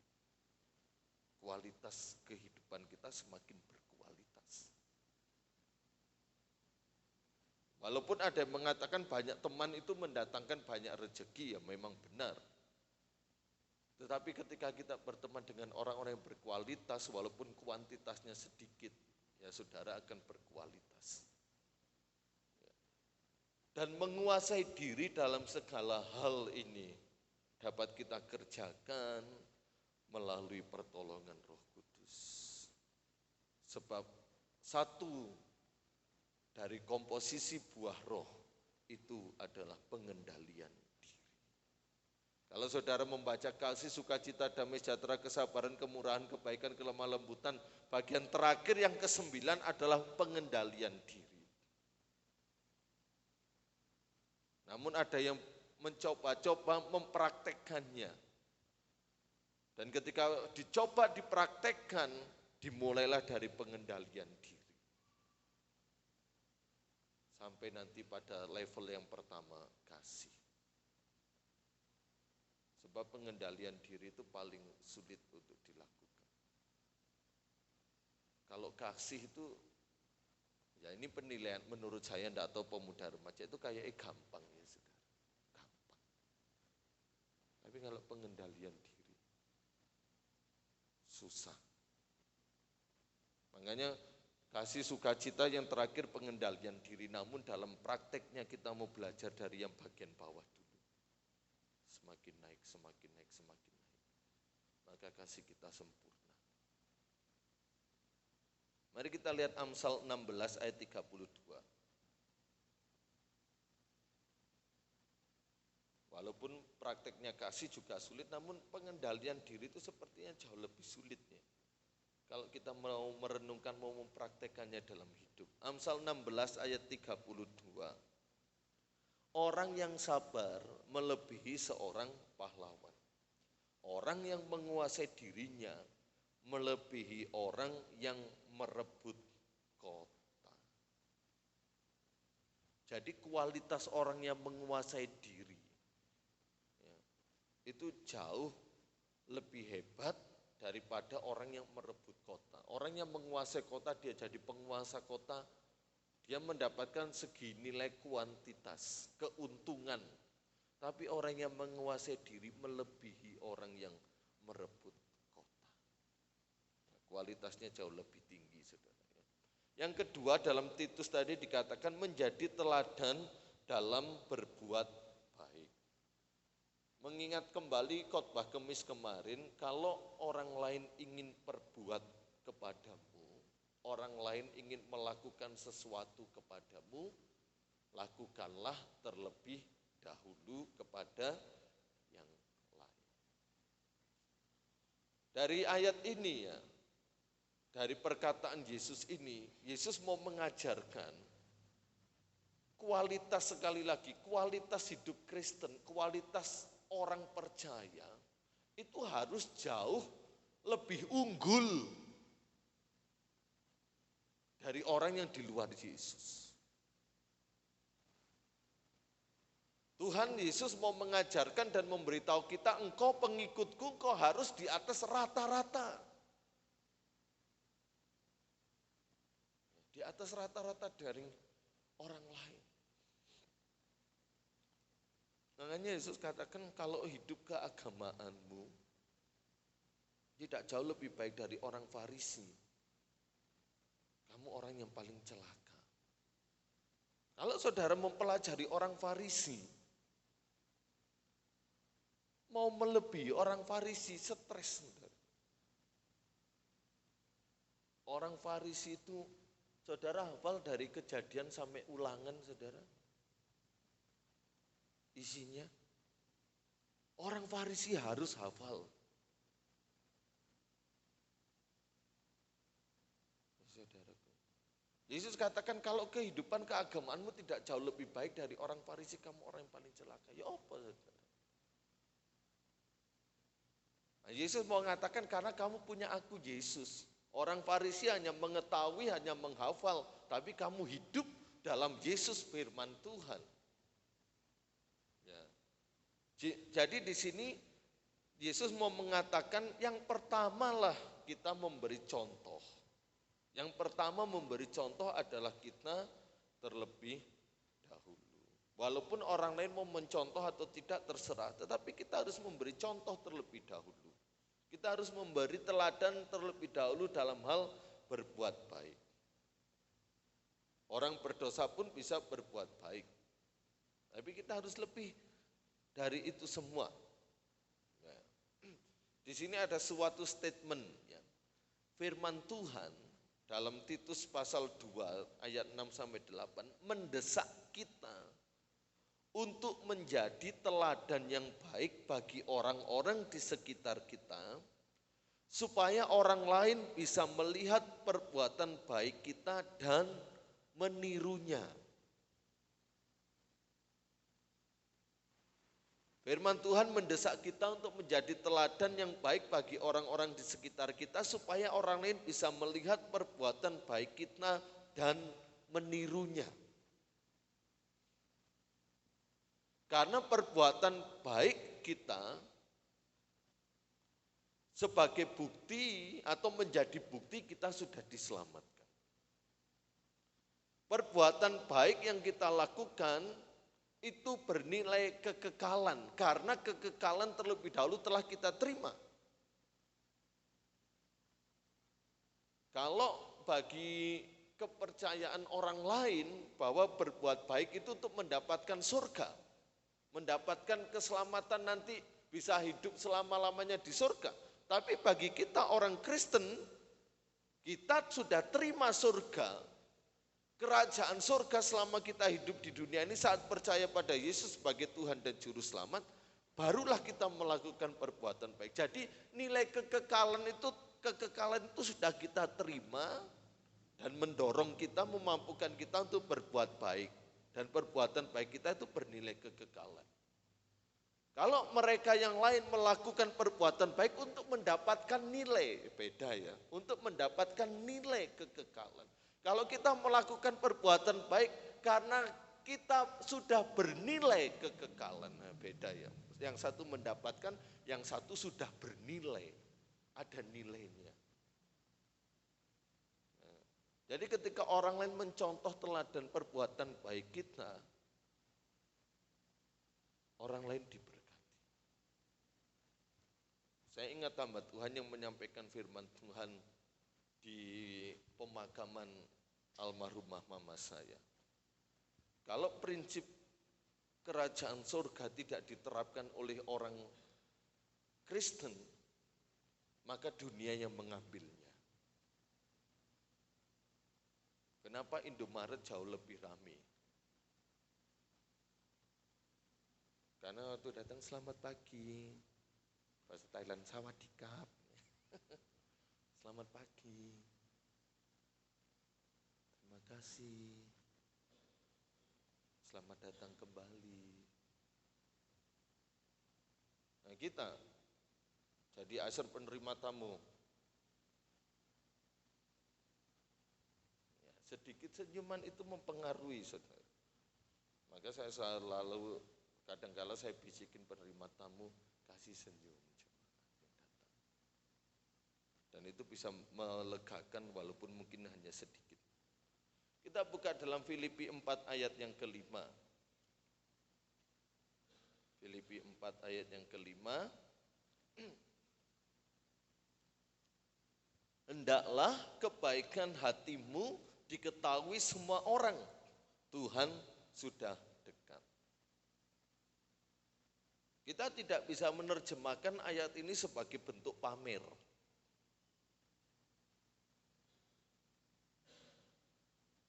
Kualitas kehidupan kita semakin berkualitas. Walaupun ada yang mengatakan banyak teman itu mendatangkan banyak rezeki, ya memang benar. Tetapi ketika kita berteman dengan orang-orang yang berkualitas, walaupun kuantitasnya sedikit, ya saudara akan berkualitas. Dan menguasai diri dalam segala hal ini dapat kita kerjakan melalui pertolongan Roh Kudus. Sebab satu dari komposisi buah roh itu adalah pengendalian diri. Kalau saudara membaca kasih, sukacita, damai sejahtera, kesabaran, kemurahan, kebaikan, kelemah lembutan, bagian terakhir yang ke-9 adalah pengendalian diri. Namun ada yang mencoba-coba mempraktekkannya. Dan ketika dicoba dipraktekkan, dimulailah dari pengendalian diri. Sampai nanti pada level yang pertama, kasih. Sebab pengendalian diri itu paling sulit untuk dilakukan. Kalau kasih itu, ya ini penilaian menurut saya, enggak tahu pemuda remaja itu kayaknya gampang ya sekarang. Gampang. Tapi kalau pengendalian diri, susah. Makanya kasih, sukacita, yang terakhir pengendalian diri. Namun dalam prakteknya kita mau belajar dari yang bagian bawah dulu. Semakin naik, semakin naik, semakin naik. Maka kasih kita sempurna. Mari kita lihat Amsal 16 ayat 32. Walaupun prakteknya kasih juga sulit, namun pengendalian diri itu sepertinya jauh lebih sulit ya. Kalau kita mau merenungkan, mau mempraktekannya dalam hidup. Amsal 16 ayat 32. Orang yang sabar melebihi seorang pahlawan. Orang yang menguasai dirinya melebihi orang yang merebut kota. Jadi kualitas orang yang menguasai diri ya, itu jauh lebih hebat daripada orang yang merebut kota. Orang yang menguasai kota, dia jadi penguasa kota, dia mendapatkan segi nilai kuantitas, keuntungan. Tapi orang yang menguasai diri melebihi orang yang merebut kota. Kualitasnya jauh lebih tinggi, saudara. Yang kedua, dalam Titus tadi dikatakan menjadi teladan dalam berbuat baik. Mengingat kembali khotbah Kemis kemarin, kalau orang lain ingin berbuat kepadamu, orang lain ingin melakukan sesuatu kepadamu, lakukanlah terlebih dahulu kepada yang lain. Dari ayat ini ya, dari perkataan Yesus ini, Yesus mau mengajarkan kualitas, sekali lagi, kualitas hidup Kristen, kualitas orang percaya itu harus jauh lebih unggul dari orang yang di luar Yesus. Tuhan Yesus mau mengajarkan dan memberitahu kita, engkau pengikutku, engkau harus di atas rata-rata. Di atas rata-rata dari orang lain. Makanya Yesus katakan kalau hidup keagamaanmu tidak jauh lebih baik dari orang Farisi. Kamu kamu orang yang paling celaka. Kalau saudara mempelajari orang Farisi, mau melebihi orang Farisi, stres. Saudara. Orang Farisi itu, saudara hafal dari Kejadian sampai Ulangan, saudara? Isinya, orang Farisi harus hafal. Saudaraku, Yesus katakan kalau kehidupan keagamaanmu tidak jauh lebih baik dari orang Farisi, kamu orang yang paling celaka. Ya apa, saudara? Nah, Yesus mau mengatakan karena kamu punya aku Yesus. Orang Farisi hanya mengetahui, hanya menghafal, tapi kamu hidup dalam Yesus firman Tuhan. Ya. Jadi di sini Yesus mau mengatakan yang pertamalah kita memberi contoh. Yang pertama memberi contoh adalah kita terlebih dahulu. Walaupun orang lain mau mencontoh atau tidak terserah, tetapi kita harus memberi contoh terlebih dahulu. Kita harus memberi teladan terlebih dahulu dalam hal berbuat baik. Orang berdosa pun bisa berbuat baik. Tapi kita harus lebih dari itu semua. Nah, di sini ada suatu statement ya. Firman Tuhan dalam Titus pasal 2 ayat 6 sampai 8 mendesak kita untuk menjadi teladan yang baik bagi orang-orang di sekitar kita supaya orang lain bisa melihat perbuatan baik kita dan menirunya. Firman Tuhan mendesak kita untuk menjadi teladan yang baik bagi orang-orang di sekitar kita supaya orang lain bisa melihat perbuatan baik kita dan menirunya. Karena perbuatan baik kita sebagai bukti atau menjadi bukti kita sudah diselamatkan. Perbuatan baik yang kita lakukan itu bernilai kekekalan karena kekekalan terlebih dahulu telah kita terima. Kalau bagi kepercayaan orang lain bahwa berbuat baik itu untuk mendapatkan surga, mendapatkan keselamatan nanti bisa hidup selama-lamanya di surga. Tapi bagi kita orang Kristen, kita sudah terima surga. Kerajaan surga selama kita hidup di dunia ini saat percaya pada Yesus sebagai Tuhan dan Juru Selamat, barulah kita melakukan perbuatan baik. Jadi nilai kekekalan itu sudah kita terima dan mendorong kita, memampukan kita untuk berbuat baik. Dan perbuatan baik kita itu bernilai kekekalan. Kalau mereka yang lain melakukan perbuatan baik untuk mendapatkan nilai, beda ya, untuk mendapatkan nilai kekekalan. Kalau kita melakukan perbuatan baik karena kita sudah bernilai kekekalan, nah beda ya. Yang satu mendapatkan, yang satu sudah bernilai, ada nilainya. Nah, jadi ketika orang lain mencontoh teladan perbuatan baik kita, orang lain diberkati. Saya ingat hamba Tuhan yang menyampaikan firman Tuhan di pemakaman almarhumah mama saya. Kalau prinsip kerajaan surga tidak diterapkan oleh orang Kristen, maka dunia yang mengambilnya. Kenapa Indomaret jauh lebih ramai? Karena waktu datang selamat pagi, bahasa Thailand sawadikap. Selamat pagi. Terima kasih. Selamat datang kembali. Nah kita jadi asar penerima tamu. Ya, sedikit senyuman itu mempengaruhi saudara. Maka saya selalu kadang-kala saya bisikin penerima tamu, kasih senyum. Dan itu bisa melegakan walaupun mungkin hanya sedikit. Kita buka dalam Filipi 4 ayat yang kelima. Filipi 4 ayat yang kelima. Hendaklah kebaikan hatimu diketahui semua orang, Tuhan sudah dekat. Kita tidak bisa menerjemahkan ayat ini sebagai bentuk pamer.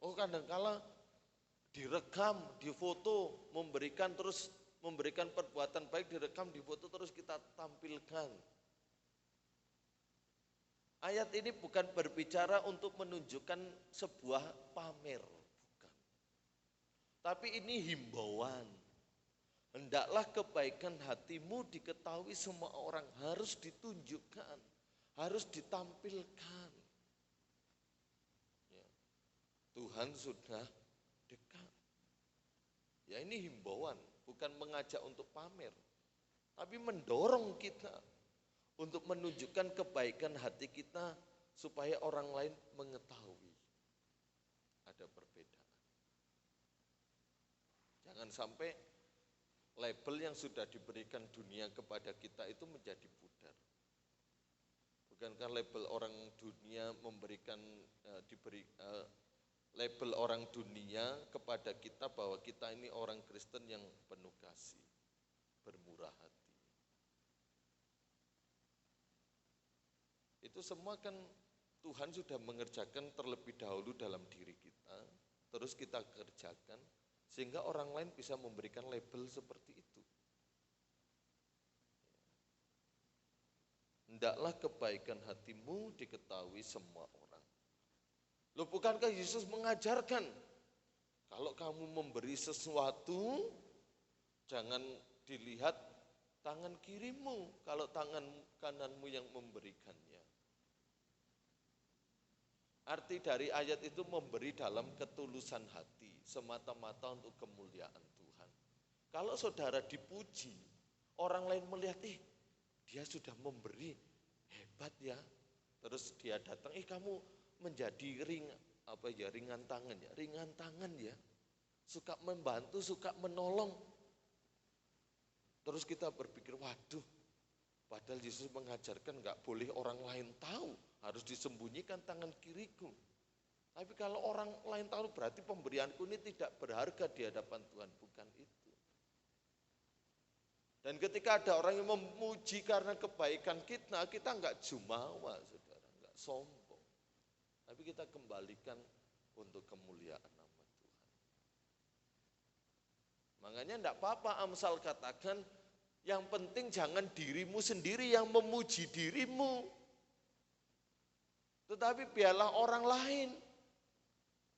Oh, kadang-kala direkam, difoto, memberikan perbuatan baik, direkam, difoto, terus kita tampilkan. Ayat ini bukan berbicara untuk menunjukkan sebuah pamer, bukan. Tapi ini himbauan. Hendaklah kebaikan hatimu diketahui semua orang, harus ditunjukkan, harus ditampilkan. Ya. Tuhan sudah dekat. Ya, ini himbauan, bukan mengajak untuk pamer, tapi mendorong kita untuk menunjukkan kebaikan hati kita supaya orang lain mengetahui ada perbedaan. Jangan sampai label yang sudah diberikan dunia kepada kita itu menjadi pudar. Bukankah label orang dunia label orang dunia kepada kita bahwa kita ini orang Kristen yang penuh kasih, bermurah hati. Itu semua kan Tuhan sudah mengerjakan terlebih dahulu dalam diri kita, terus kita kerjakan, sehingga orang lain bisa memberikan label seperti itu. Hendaklah kebaikan hatimu diketahui semua orang. Loh, bukankah Yesus mengajarkan, kalau kamu memberi sesuatu, jangan dilihat tangan kirimu, kalau tangan kananmu yang memberikannya. Arti dari ayat itu memberi dalam ketulusan hati, semata-mata untuk kemuliaan Tuhan. Kalau saudara dipuji, orang lain melihat, dia sudah memberi, hebat ya. Terus dia datang, kamu menjadi ringan tangan ya. Suka membantu, suka menolong. Terus kita berpikir, waduh, padahal Yesus mengajarkan enggak boleh orang lain tahu, harus disembunyikan tangan kiriku. Tapi kalau orang lain tahu berarti pemberianku ini tidak berharga di hadapan Tuhan, bukan itu. Dan ketika ada orang yang memuji karena kebaikan kita enggak jumawa, saudara, enggak sombong. Tapi kita kembalikan untuk kemuliaan nama Tuhan. Makanya enggak apa-apa Amsal katakan, yang penting jangan dirimu sendiri yang memuji dirimu. Tetapi biarlah orang lain.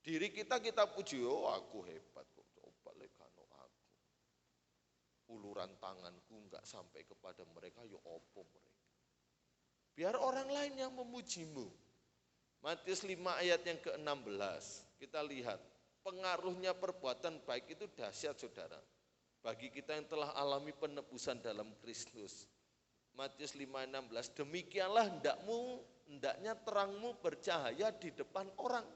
Diri kita puji, oh aku hebat kok, coba lekano aku. Uluran tanganku enggak sampai kepada mereka, ya opo mereka. Biar orang lain yang memujimu. Matius 5 ayat yang ke-16, kita lihat pengaruhnya perbuatan baik itu dahsyat, saudara. Bagi kita yang telah alami penebusan dalam Kristus. Matius 5:16, demikianlah hendaknya terangmu bercahaya di depan orang.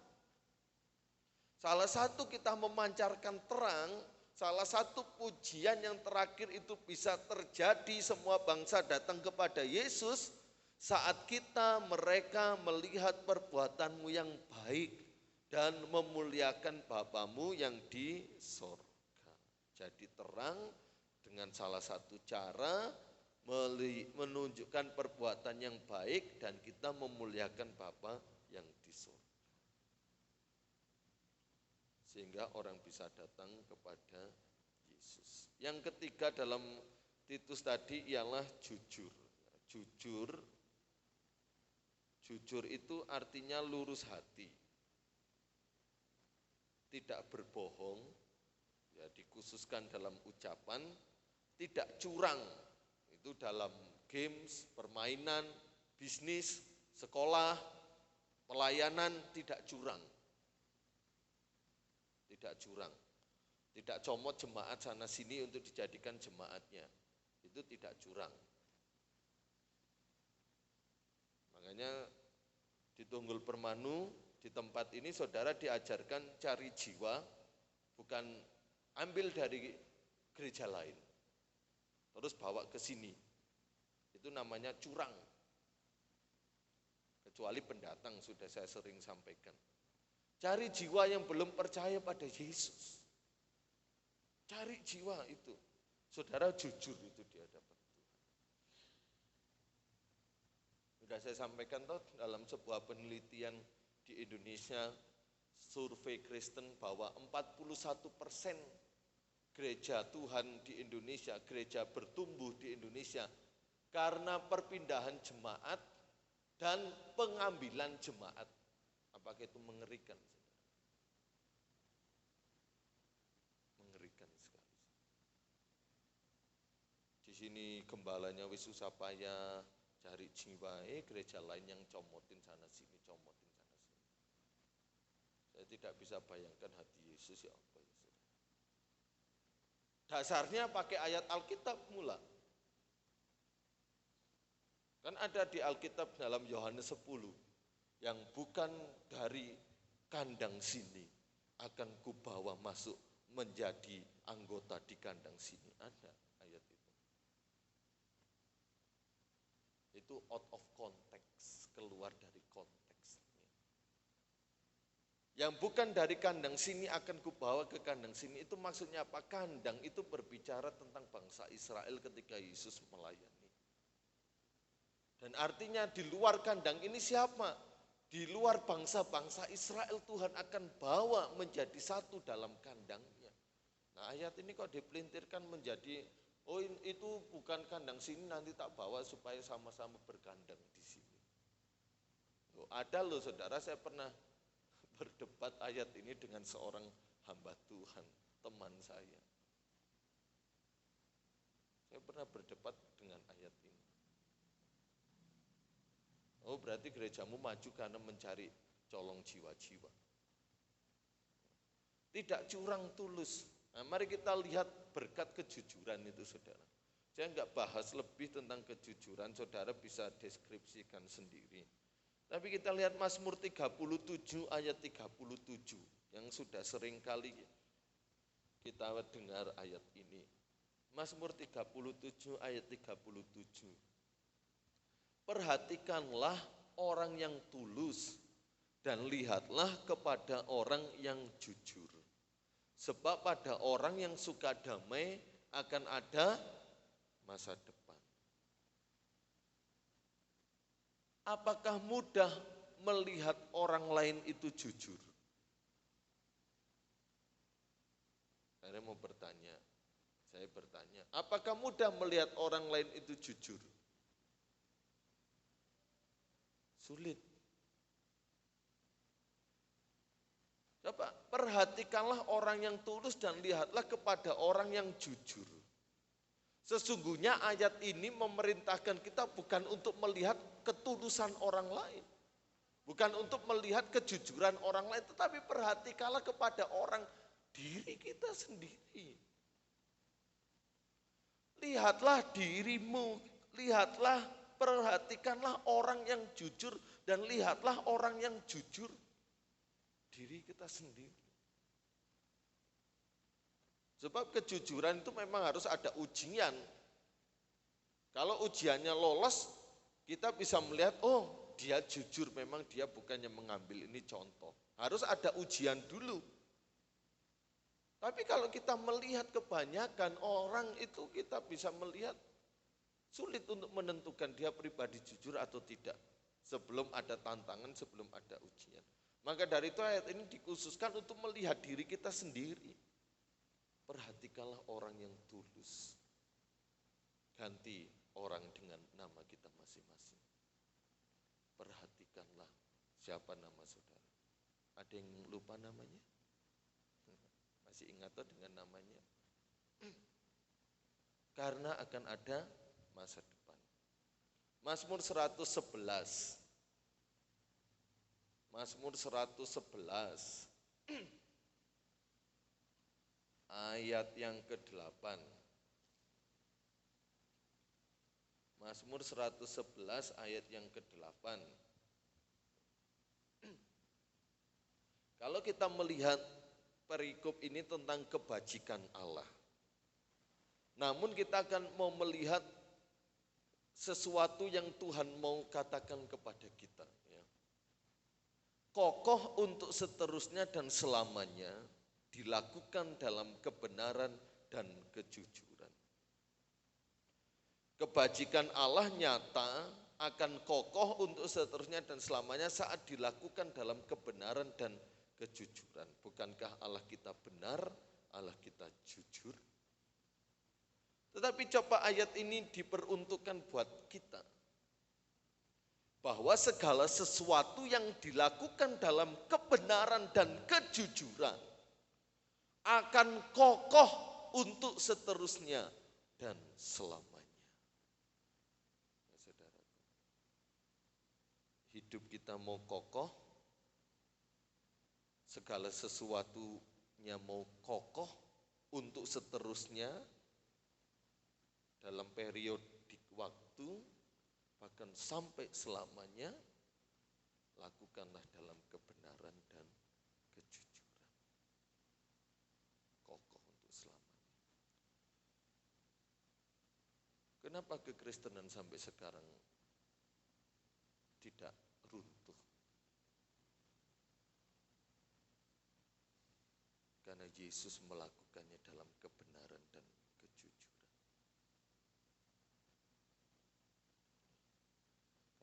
Salah satu kita memancarkan terang, salah satu pujian yang terakhir itu bisa terjadi semua bangsa datang kepada Yesus saat mereka melihat perbuatanmu yang baik dan memuliakan Bapamu yang di sorga. Jadi terang dengan salah satu cara menunjukkan perbuatan yang baik dan kita memuliakan Bapa yang di surga. Sehingga orang bisa datang kepada Yesus. Yang ketiga dalam Titus tadi ialah jujur. Jujur itu artinya lurus hati. Tidak berbohong, ya dikhususkan dalam ucapan, tidak curang. Itu dalam games, permainan, bisnis, sekolah, pelayanan, tidak curang. Tidak curang. Tidak comot jemaat sana sini untuk dijadikan jemaatnya. Itu tidak curang. Makanya di Tunggul Permanu, di tempat ini saudara diajarkan cari jiwa, bukan ambil dari gereja lain. Terus bawa ke sini. Itu namanya curang. Kecuali pendatang, sudah saya sering sampaikan. Cari jiwa yang belum percaya pada Yesus. Cari jiwa itu. Saudara jujur itu di hadapan Tuhan. Sudah saya sampaikan toh dalam sebuah penelitian di Indonesia, survei Kristen bahwa 41% gereja Tuhan di Indonesia, gereja bertumbuh di Indonesia karena perpindahan jemaat dan pengambilan jemaat. Apakah itu mengerikan? Mengerikan sekali. Di sini gembalanya wis susah payah cari jiwa, gereja lain yang comotin sana sini, comotin sana sini. Saya tidak bisa bayangkan hati Yesus ya apa ya. Dasarnya pakai ayat Alkitab mula. Kan ada di Alkitab dalam Yohanes 10, yang bukan dari kandang sini akan kubawa masuk menjadi anggota di kandang sini. Ada ayat itu. Itu out of context, keluar dari konteksnya. Yang bukan dari kandang sini akan kubawa ke kandang sini, itu maksudnya apa? Kandang itu berbicara tentang bangsa Israel ketika Yesus melayani. Dan artinya di luar kandang ini siapa? Di luar bangsa-bangsa Israel Tuhan akan bawa menjadi satu dalam kandangnya. Nah ayat ini kok dipelintirkan menjadi, oh itu bukan kandang sini, nanti tak bawa supaya sama-sama berkandang di sini. Loh, ada loh saudara, saya pernah berdebat ayat ini dengan seorang hamba Tuhan, teman saya. Saya pernah berdebat dengan ayat ini. Oh berarti gerejamu maju karena mencari colong jiwa-jiwa. Tidak curang tulus. Nah, mari kita lihat berkat kejujuran itu saudara. Saya enggak bahas lebih tentang kejujuran, saudara bisa deskripsikan sendiri. Tapi kita lihat Mazmur 37 ayat 37 yang sudah sering kali kita dengar ayat ini. Mazmur 37 ayat 37. Perhatikanlah orang yang tulus dan lihatlah kepada orang yang jujur. Sebab pada orang yang suka damai akan ada masa depan. Apakah mudah melihat orang lain itu jujur? Saya mau bertanya, apakah mudah melihat orang lain itu jujur? Sulit. Coba perhatikanlah orang yang tulus dan lihatlah kepada orang yang jujur. Sesungguhnya ayat ini memerintahkan kita bukan untuk melihat ketulusan orang lain. Bukan untuk melihat kejujuran orang lain, tetapi perhatikanlah kepada orang diri kita sendiri. Lihatlah dirimu, perhatikanlah orang yang jujur dan lihatlah orang yang jujur diri kita sendiri. Sebab kejujuran itu memang harus ada ujian. Kalau ujiannya lolos, kita bisa melihat, oh dia jujur, memang dia bukannya mengambil ini contoh. Harus ada ujian dulu. Tapi kalau kita melihat kebanyakan orang itu kita bisa melihat sulit untuk menentukan dia pribadi jujur atau tidak. Sebelum ada tantangan, sebelum ada ujian. Maka dari itu ayat ini dikhususkan untuk melihat diri kita sendiri. Perhatikanlah orang yang tulus. Ganti orang dengan nama kita masing-masing. Perhatikanlah siapa nama saudara. Ada yang lupa namanya? Masih ingat dengan namanya? Karena akan ada masa depan. Mazmur 111. Mazmur 111 ayat yang ke-8. Mazmur 111 ayat yang ke-8. Kalau kita melihat perikop ini tentang kebajikan Allah. Namun kita akan mau melihat sesuatu yang Tuhan mau katakan kepada kita. kokoh untuk seterusnya dan selamanya, dilakukan dalam kebenaran dan kejujuran. Kebajikan Allah nyata akan kokoh untuk seterusnya dan selamanya saat dilakukan dalam kebenaran dan kejujuran. Bukankah Allah kita benar, Allah kita jujur? Tetapi coba ayat ini diperuntukkan buat kita. Bahwa segala sesuatu yang dilakukan dalam kebenaran dan kejujuran akan kokoh untuk seterusnya dan selamanya. Ya, saudaraku, hidup kita mau kokoh, segala sesuatunya mau kokoh untuk seterusnya dalam periodik waktu, bahkan sampai selamanya, lakukanlah dalam kebenaran dan kejujuran. Kokoh untuk selamanya. Kenapa kekristenan sampai sekarang tidak runtuh? Karena Yesus melakukannya dalam kebenaran dan kejujuran.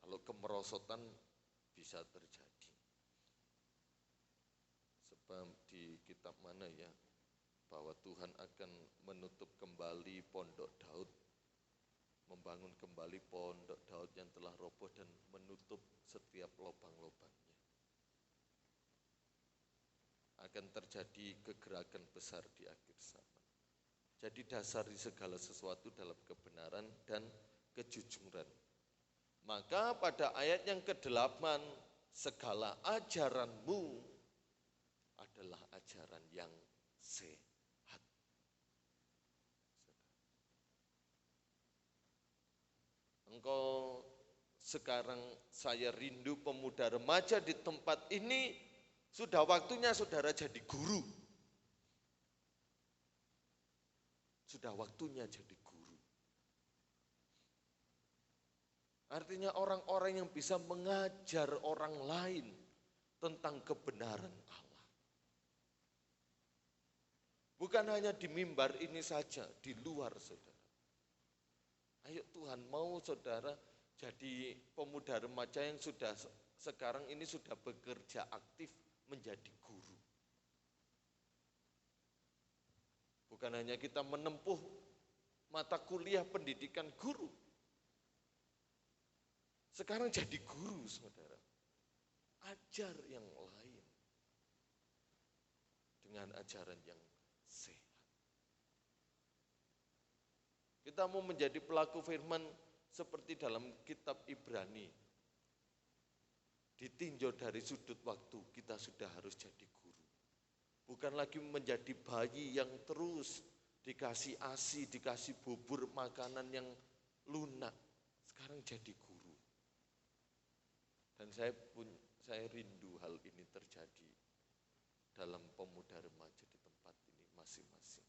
Kalau kemerosotan bisa terjadi. Sebab di kitab mana ya, bahwa Tuhan akan menutup kembali pondok Daud, membangun kembali pondok Daud yang telah roboh dan menutup setiap lubang-lubangnya. Akan terjadi kegerakan besar di akhir zaman. Jadi dasari segala sesuatu dalam kebenaran dan kejujuran. Maka pada ayat yang ke-8, segala ajaranmu adalah ajaran yang sehat. Engkau sekarang, saya rindu pemuda remaja di tempat ini, sudah waktunya saudara jadi guru. Sudah waktunya jadi guru. Artinya orang-orang yang bisa mengajar orang lain tentang kebenaran Allah. Bukan hanya di mimbar ini saja, di luar saudara. Ayo Tuhan mau saudara jadi pemuda remaja yang sudah sekarang ini sudah bekerja aktif menjadi guru. Bukan hanya kita menempuh mata kuliah pendidikan guru. Sekarang jadi guru, saudara. Ajar yang lain dengan ajaran yang sehat. Kita mau menjadi pelaku firman seperti dalam kitab Ibrani. Ditinjau dari sudut waktu, kita sudah harus jadi guru. Bukan lagi menjadi bayi yang terus dikasih ASI, dikasih bubur makanan yang lunak. Sekarang jadi guru. Dan saya rindu hal ini terjadi dalam pemuda remaja di tempat ini masing-masing.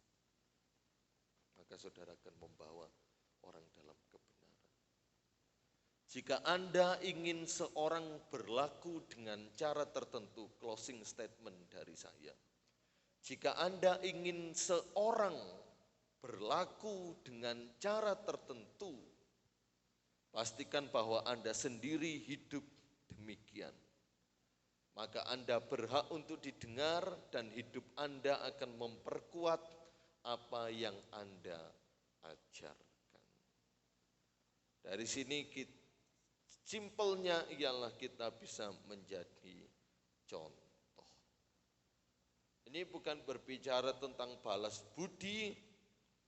Maka saudara akan membawa orang dalam kebenaran. Jika Anda ingin seorang berlaku dengan cara tertentu, closing statement dari saya. Jika Anda ingin seorang berlaku dengan cara tertentu, pastikan bahwa Anda sendiri hidup demikian. Maka Anda berhak untuk didengar dan hidup Anda akan memperkuat apa yang Anda ajarkan. Dari sini simpelnya ialah kita bisa menjadi contoh. Ini bukan berbicara tentang balas budi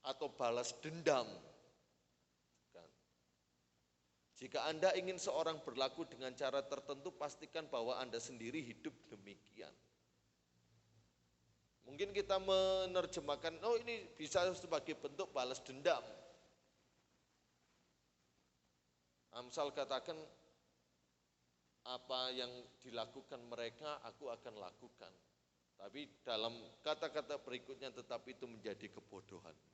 atau balas dendam. Jika Anda ingin seorang berlaku dengan cara tertentu, pastikan bahwa Anda sendiri hidup demikian. Mungkin kita menerjemahkan, oh ini bisa sebagai bentuk balas dendam. Amsal katakan, apa yang dilakukan mereka, aku akan lakukan. Tapi dalam kata-kata berikutnya, tetapi itu menjadi kebodohanmu.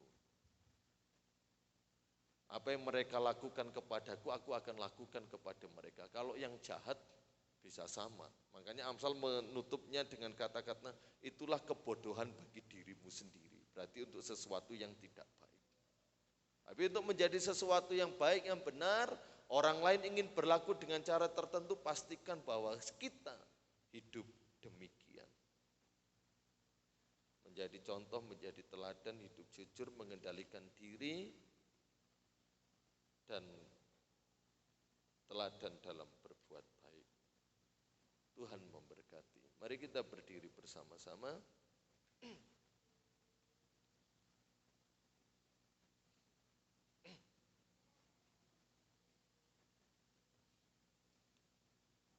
Apa yang mereka lakukan kepadaku, aku akan lakukan kepada mereka. Kalau yang jahat, bisa sama. Makanya Amsal menutupnya dengan kata-kata, itulah kebodohan bagi dirimu sendiri. Berarti untuk sesuatu yang tidak baik. Tapi untuk menjadi sesuatu yang baik, yang benar, orang lain ingin berlaku dengan cara tertentu, pastikan bahwa kita hidup demikian. Menjadi contoh, menjadi teladan, hidup jujur, mengendalikan diri, dan teladan dalam berbuat baik. Tuhan memberkati. Mari kita berdiri bersama-sama.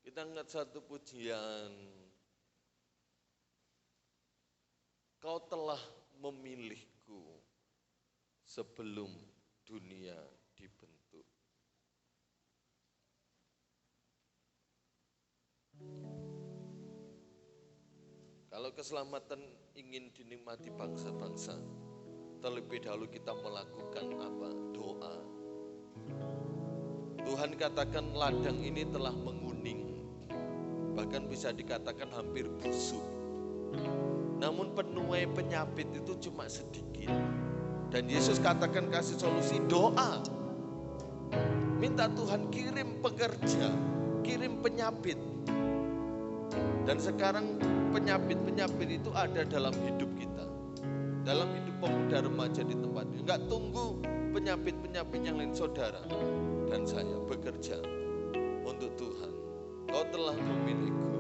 Kita angkat satu pujian. Kau telah memilihku sebelum dunia dibentuk. Kalau keselamatan ingin dinikmati bangsa-bangsa, terlebih dahulu kita melakukan apa? Doa. Tuhan katakan ladang ini telah menguning, bahkan bisa dikatakan hampir busuk. Namun penuai penyapit itu cuma sedikit. Dan Yesus katakan kasih solusi, doa. Minta Tuhan kirim pekerja, kirim penyapit. Dan sekarang penyapit-penyapit itu ada dalam hidup kita. Dalam hidup pemuda remaja di tempat ini. Enggak tunggu penyapit-penyapit yang lain, saudara dan saya bekerja untuk Tuhan. Kau telah memilihku.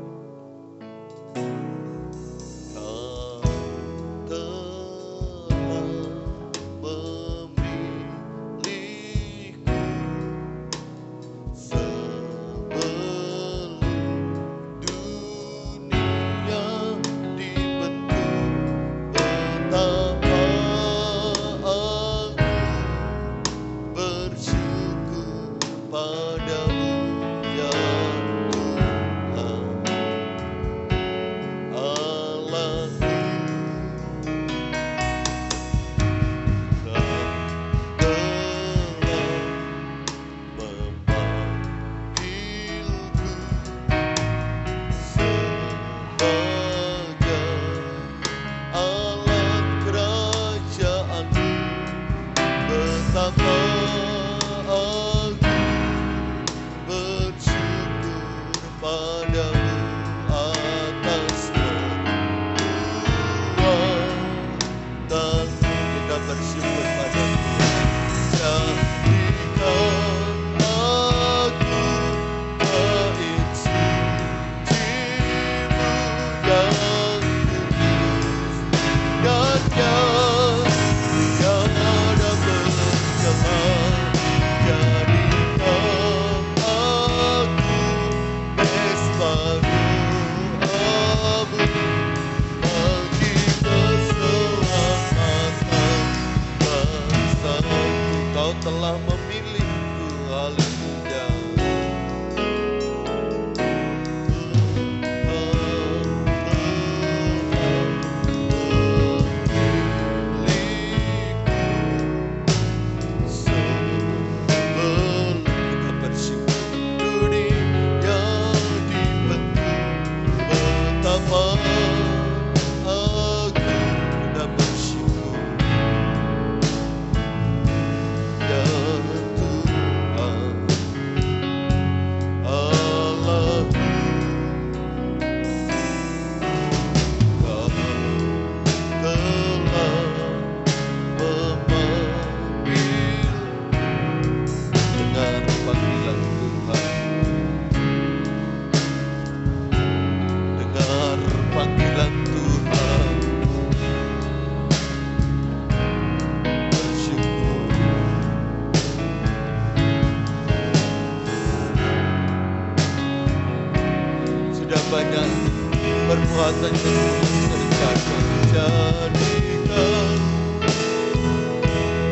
perbuatan yang terjadikan.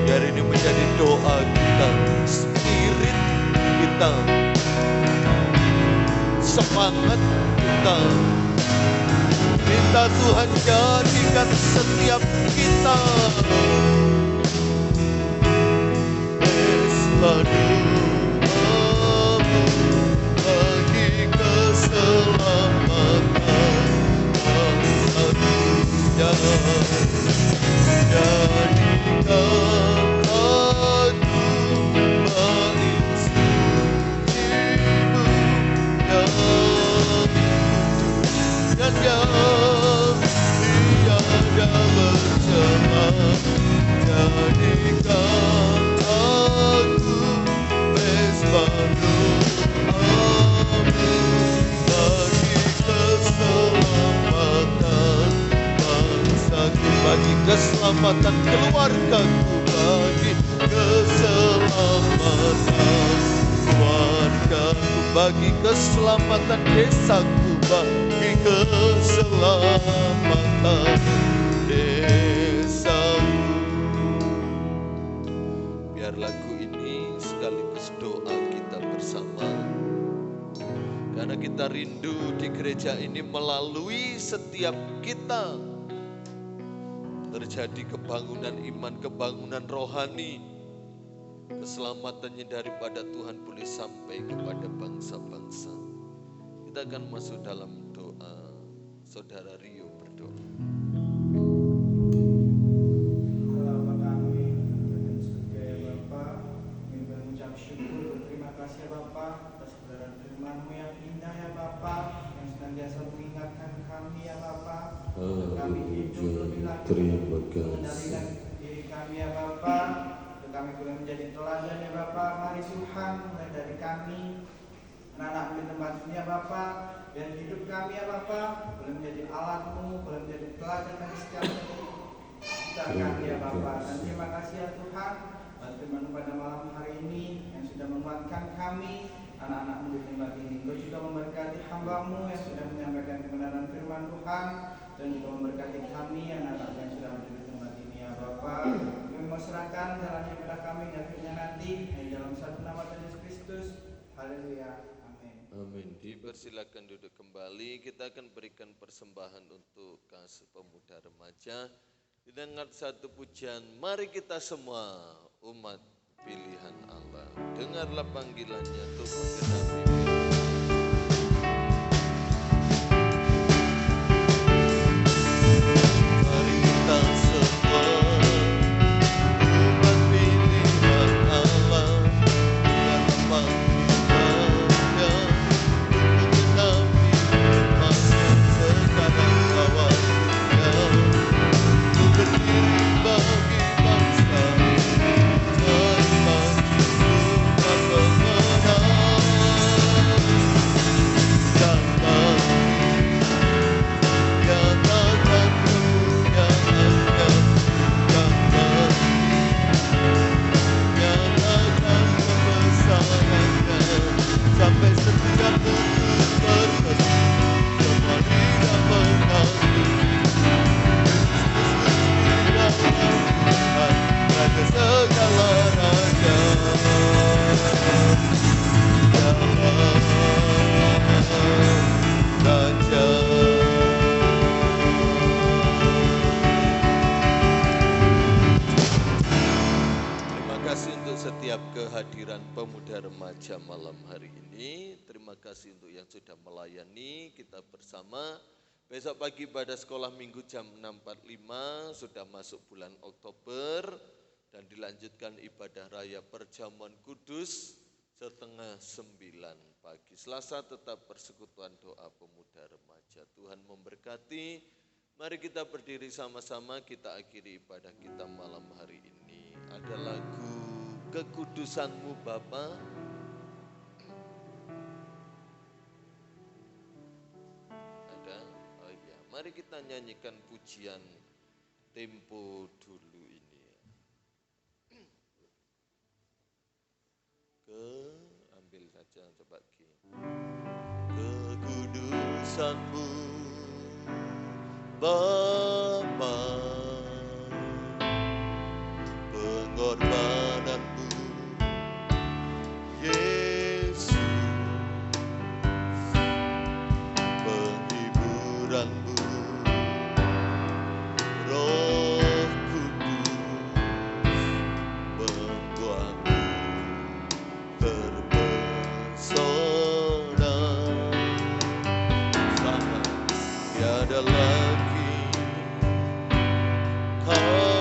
Biar ini menjadi doa kita, spirit kita, semangat kita. Minta Tuhan jadikan setiap kita selalu bagi kesenangan. keselamatan keluargaku, bagi keselamatan keluargaku, bagi keselamatan desaku, bagi keselamatan desaku. Biar lagu ini sekaligus doa kita bersama, karena kita rindu di gereja ini melalui setiap kita terjadi kebangunan iman, kebangunan rohani, keselamatannya daripada Tuhan boleh sampai kepada bangsa-bangsa. Kita akan masuk dalam doa. Saudara Rio berdoa. Bapa kami yang surga ya Bapa, kami mengucap syukur, terima kasih ya Bapa atas kebenaran firman-Mu yang indah ya Bapa, yang senantiasa mengingatkan kami ya Bapa. Kami hidup lebih lagi mengendalikan diri kami ya Bapa, untuk kami boleh menjadi teladan ya Bapa. Mari Tuhan, mulai dari kami anak-anak di tempat ini ya Bapa, dan hidup kami ya Bapa boleh menjadi alat-Mu, boleh menjadi teladan bagi setiap kita kami ya Bapa. Dan terima kasih ya Tuhan atas firman-Mu pada malam hari ini yang sudah menguatkan kami anak-anak-Mu di tempat ini. Engkau juga memberkati hamba-Mu yang sudah menyampaikan kebenaran firman Tuhan, dan juga memberkati kami anak-anak yang sudah hadir di tempat ini ya Bapa. Kami mau serahkan jalannya kepada kami dan akhirnya nanti di dalam satu nama Tuhan Yesus Kristus. Haleluya. Amin. Dipersilakan duduk kembali. Kita akan berikan persembahan untuk kasih pemuda remaja. Didengar satu pujian, mari kita semua umat pilihan Allah, dengarlah panggilannya untuk menggenapi firman. Mari kita semua umat pilihan Allah, dengarlah panggilannya untuk menggenapi firman-Nya. Sekarang awalnya berdiri bagi bangsa ini, menikmati Tuhan pemenang. Dan bagi nyatakan kemuliaannya, dan bagi nyatakan kebesarannya, sampai setiap mulut berkata, semua lidah mengakui Raja segala raja, Raja. Terima kasih untuk setiap kehadiran pemuda remaja malam hari ini. Terima kasih untuk yang sudah melayani kita bersama. Besok pagi pada sekolah minggu jam 6.45 sudah masuk bulan Oktober, dan dilanjutkan ibadah raya perjamuan kudus setengah 9 pagi. Selasa tetap persekutuan doa pemuda remaja. Tuhan memberkati. Mari kita berdiri sama-sama, kita akhiri ibadah kita malam hari ini. Ada lagu Kekudusan-Mu Bapa. Mari kita nyanyikan pujian tempo dulu ini. Ambil saja coba Ki. Kekudusan-Mu Bapa, pengorbanan-Mu Yesus, penghiburan-Mu lagi kata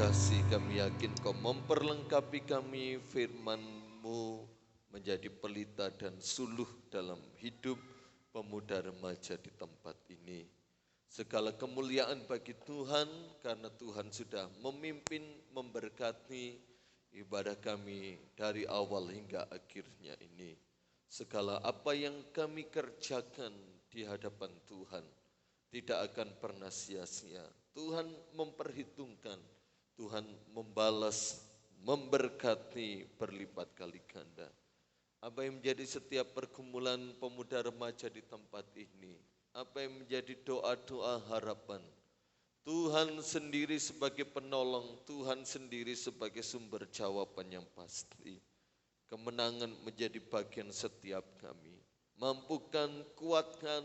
kasih, kami yakin Kau memperlengkapi kami, firman-Mu menjadi pelita dan suluh dalam hidup pemuda remaja di tempat ini. Segala kemuliaan bagi Tuhan karena Tuhan sudah memimpin, memberkati ibadah kami dari awal hingga akhirnya ini. Segala apa yang kami kerjakan di hadapan Tuhan tidak akan pernah sia-sia. Tuhan memperhitungkan, Tuhan membalas, memberkati berlipat kali ganda. Apa yang menjadi setiap pergumulan pemuda remaja di tempat ini, apa yang menjadi doa-doa harapan, Tuhan sendiri sebagai penolong, Tuhan sendiri sebagai sumber jawaban yang pasti. Kemenangan menjadi bagian setiap kami. Mampukan, kuatkan,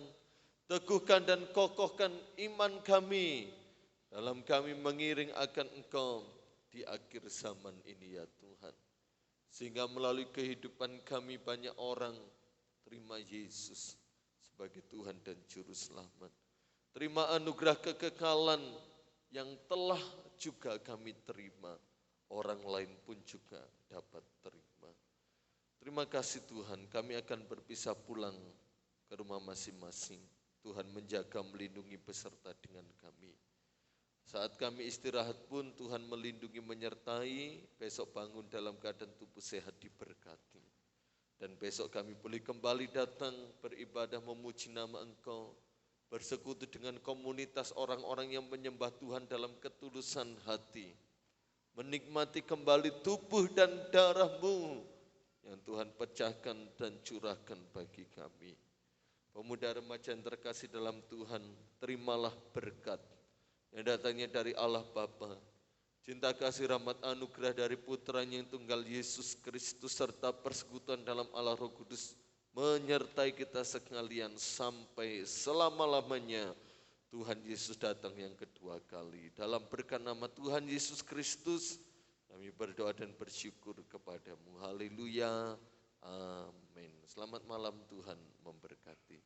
teguhkan dan kokohkan iman kami dalam kami mengiring akan Engkau di akhir zaman ini ya Tuhan. Sehingga melalui kehidupan kami banyak orang terima Yesus sebagai Tuhan dan Juru Selamat. Terima anugerah kekekalan yang telah juga kami terima. Orang lain pun juga dapat terima. Terima kasih Tuhan, kami akan berpisah pulang ke rumah masing-masing. Tuhan menjaga, melindungi beserta dengan kami. Saat kami istirahat pun Tuhan melindungi, menyertai. Besok bangun dalam keadaan tubuh sehat, diberkati. Dan besok kami boleh kembali datang beribadah memuji nama Engkau. Bersekutu dengan komunitas orang-orang yang menyembah Tuhan dalam ketulusan hati. Menikmati kembali tubuh dan darah-Mu yang Tuhan pecahkan dan curahkan bagi kami. Pemuda remaja yang terkasih dalam Tuhan, terimalah berkat yang datangnya dari Allah Bapa, cinta kasih rahmat anugerah dari putranya yang tunggal Yesus Kristus serta persekutuan dalam Allah Roh Kudus menyertai kita sekalian sampai selama-lamanya. Tuhan Yesus datang yang kedua kali. Dalam berkat nama Tuhan Yesus Kristus kami berdoa dan bersyukur kepadamu. Haleluya. Amin. Selamat malam, Tuhan memberkati.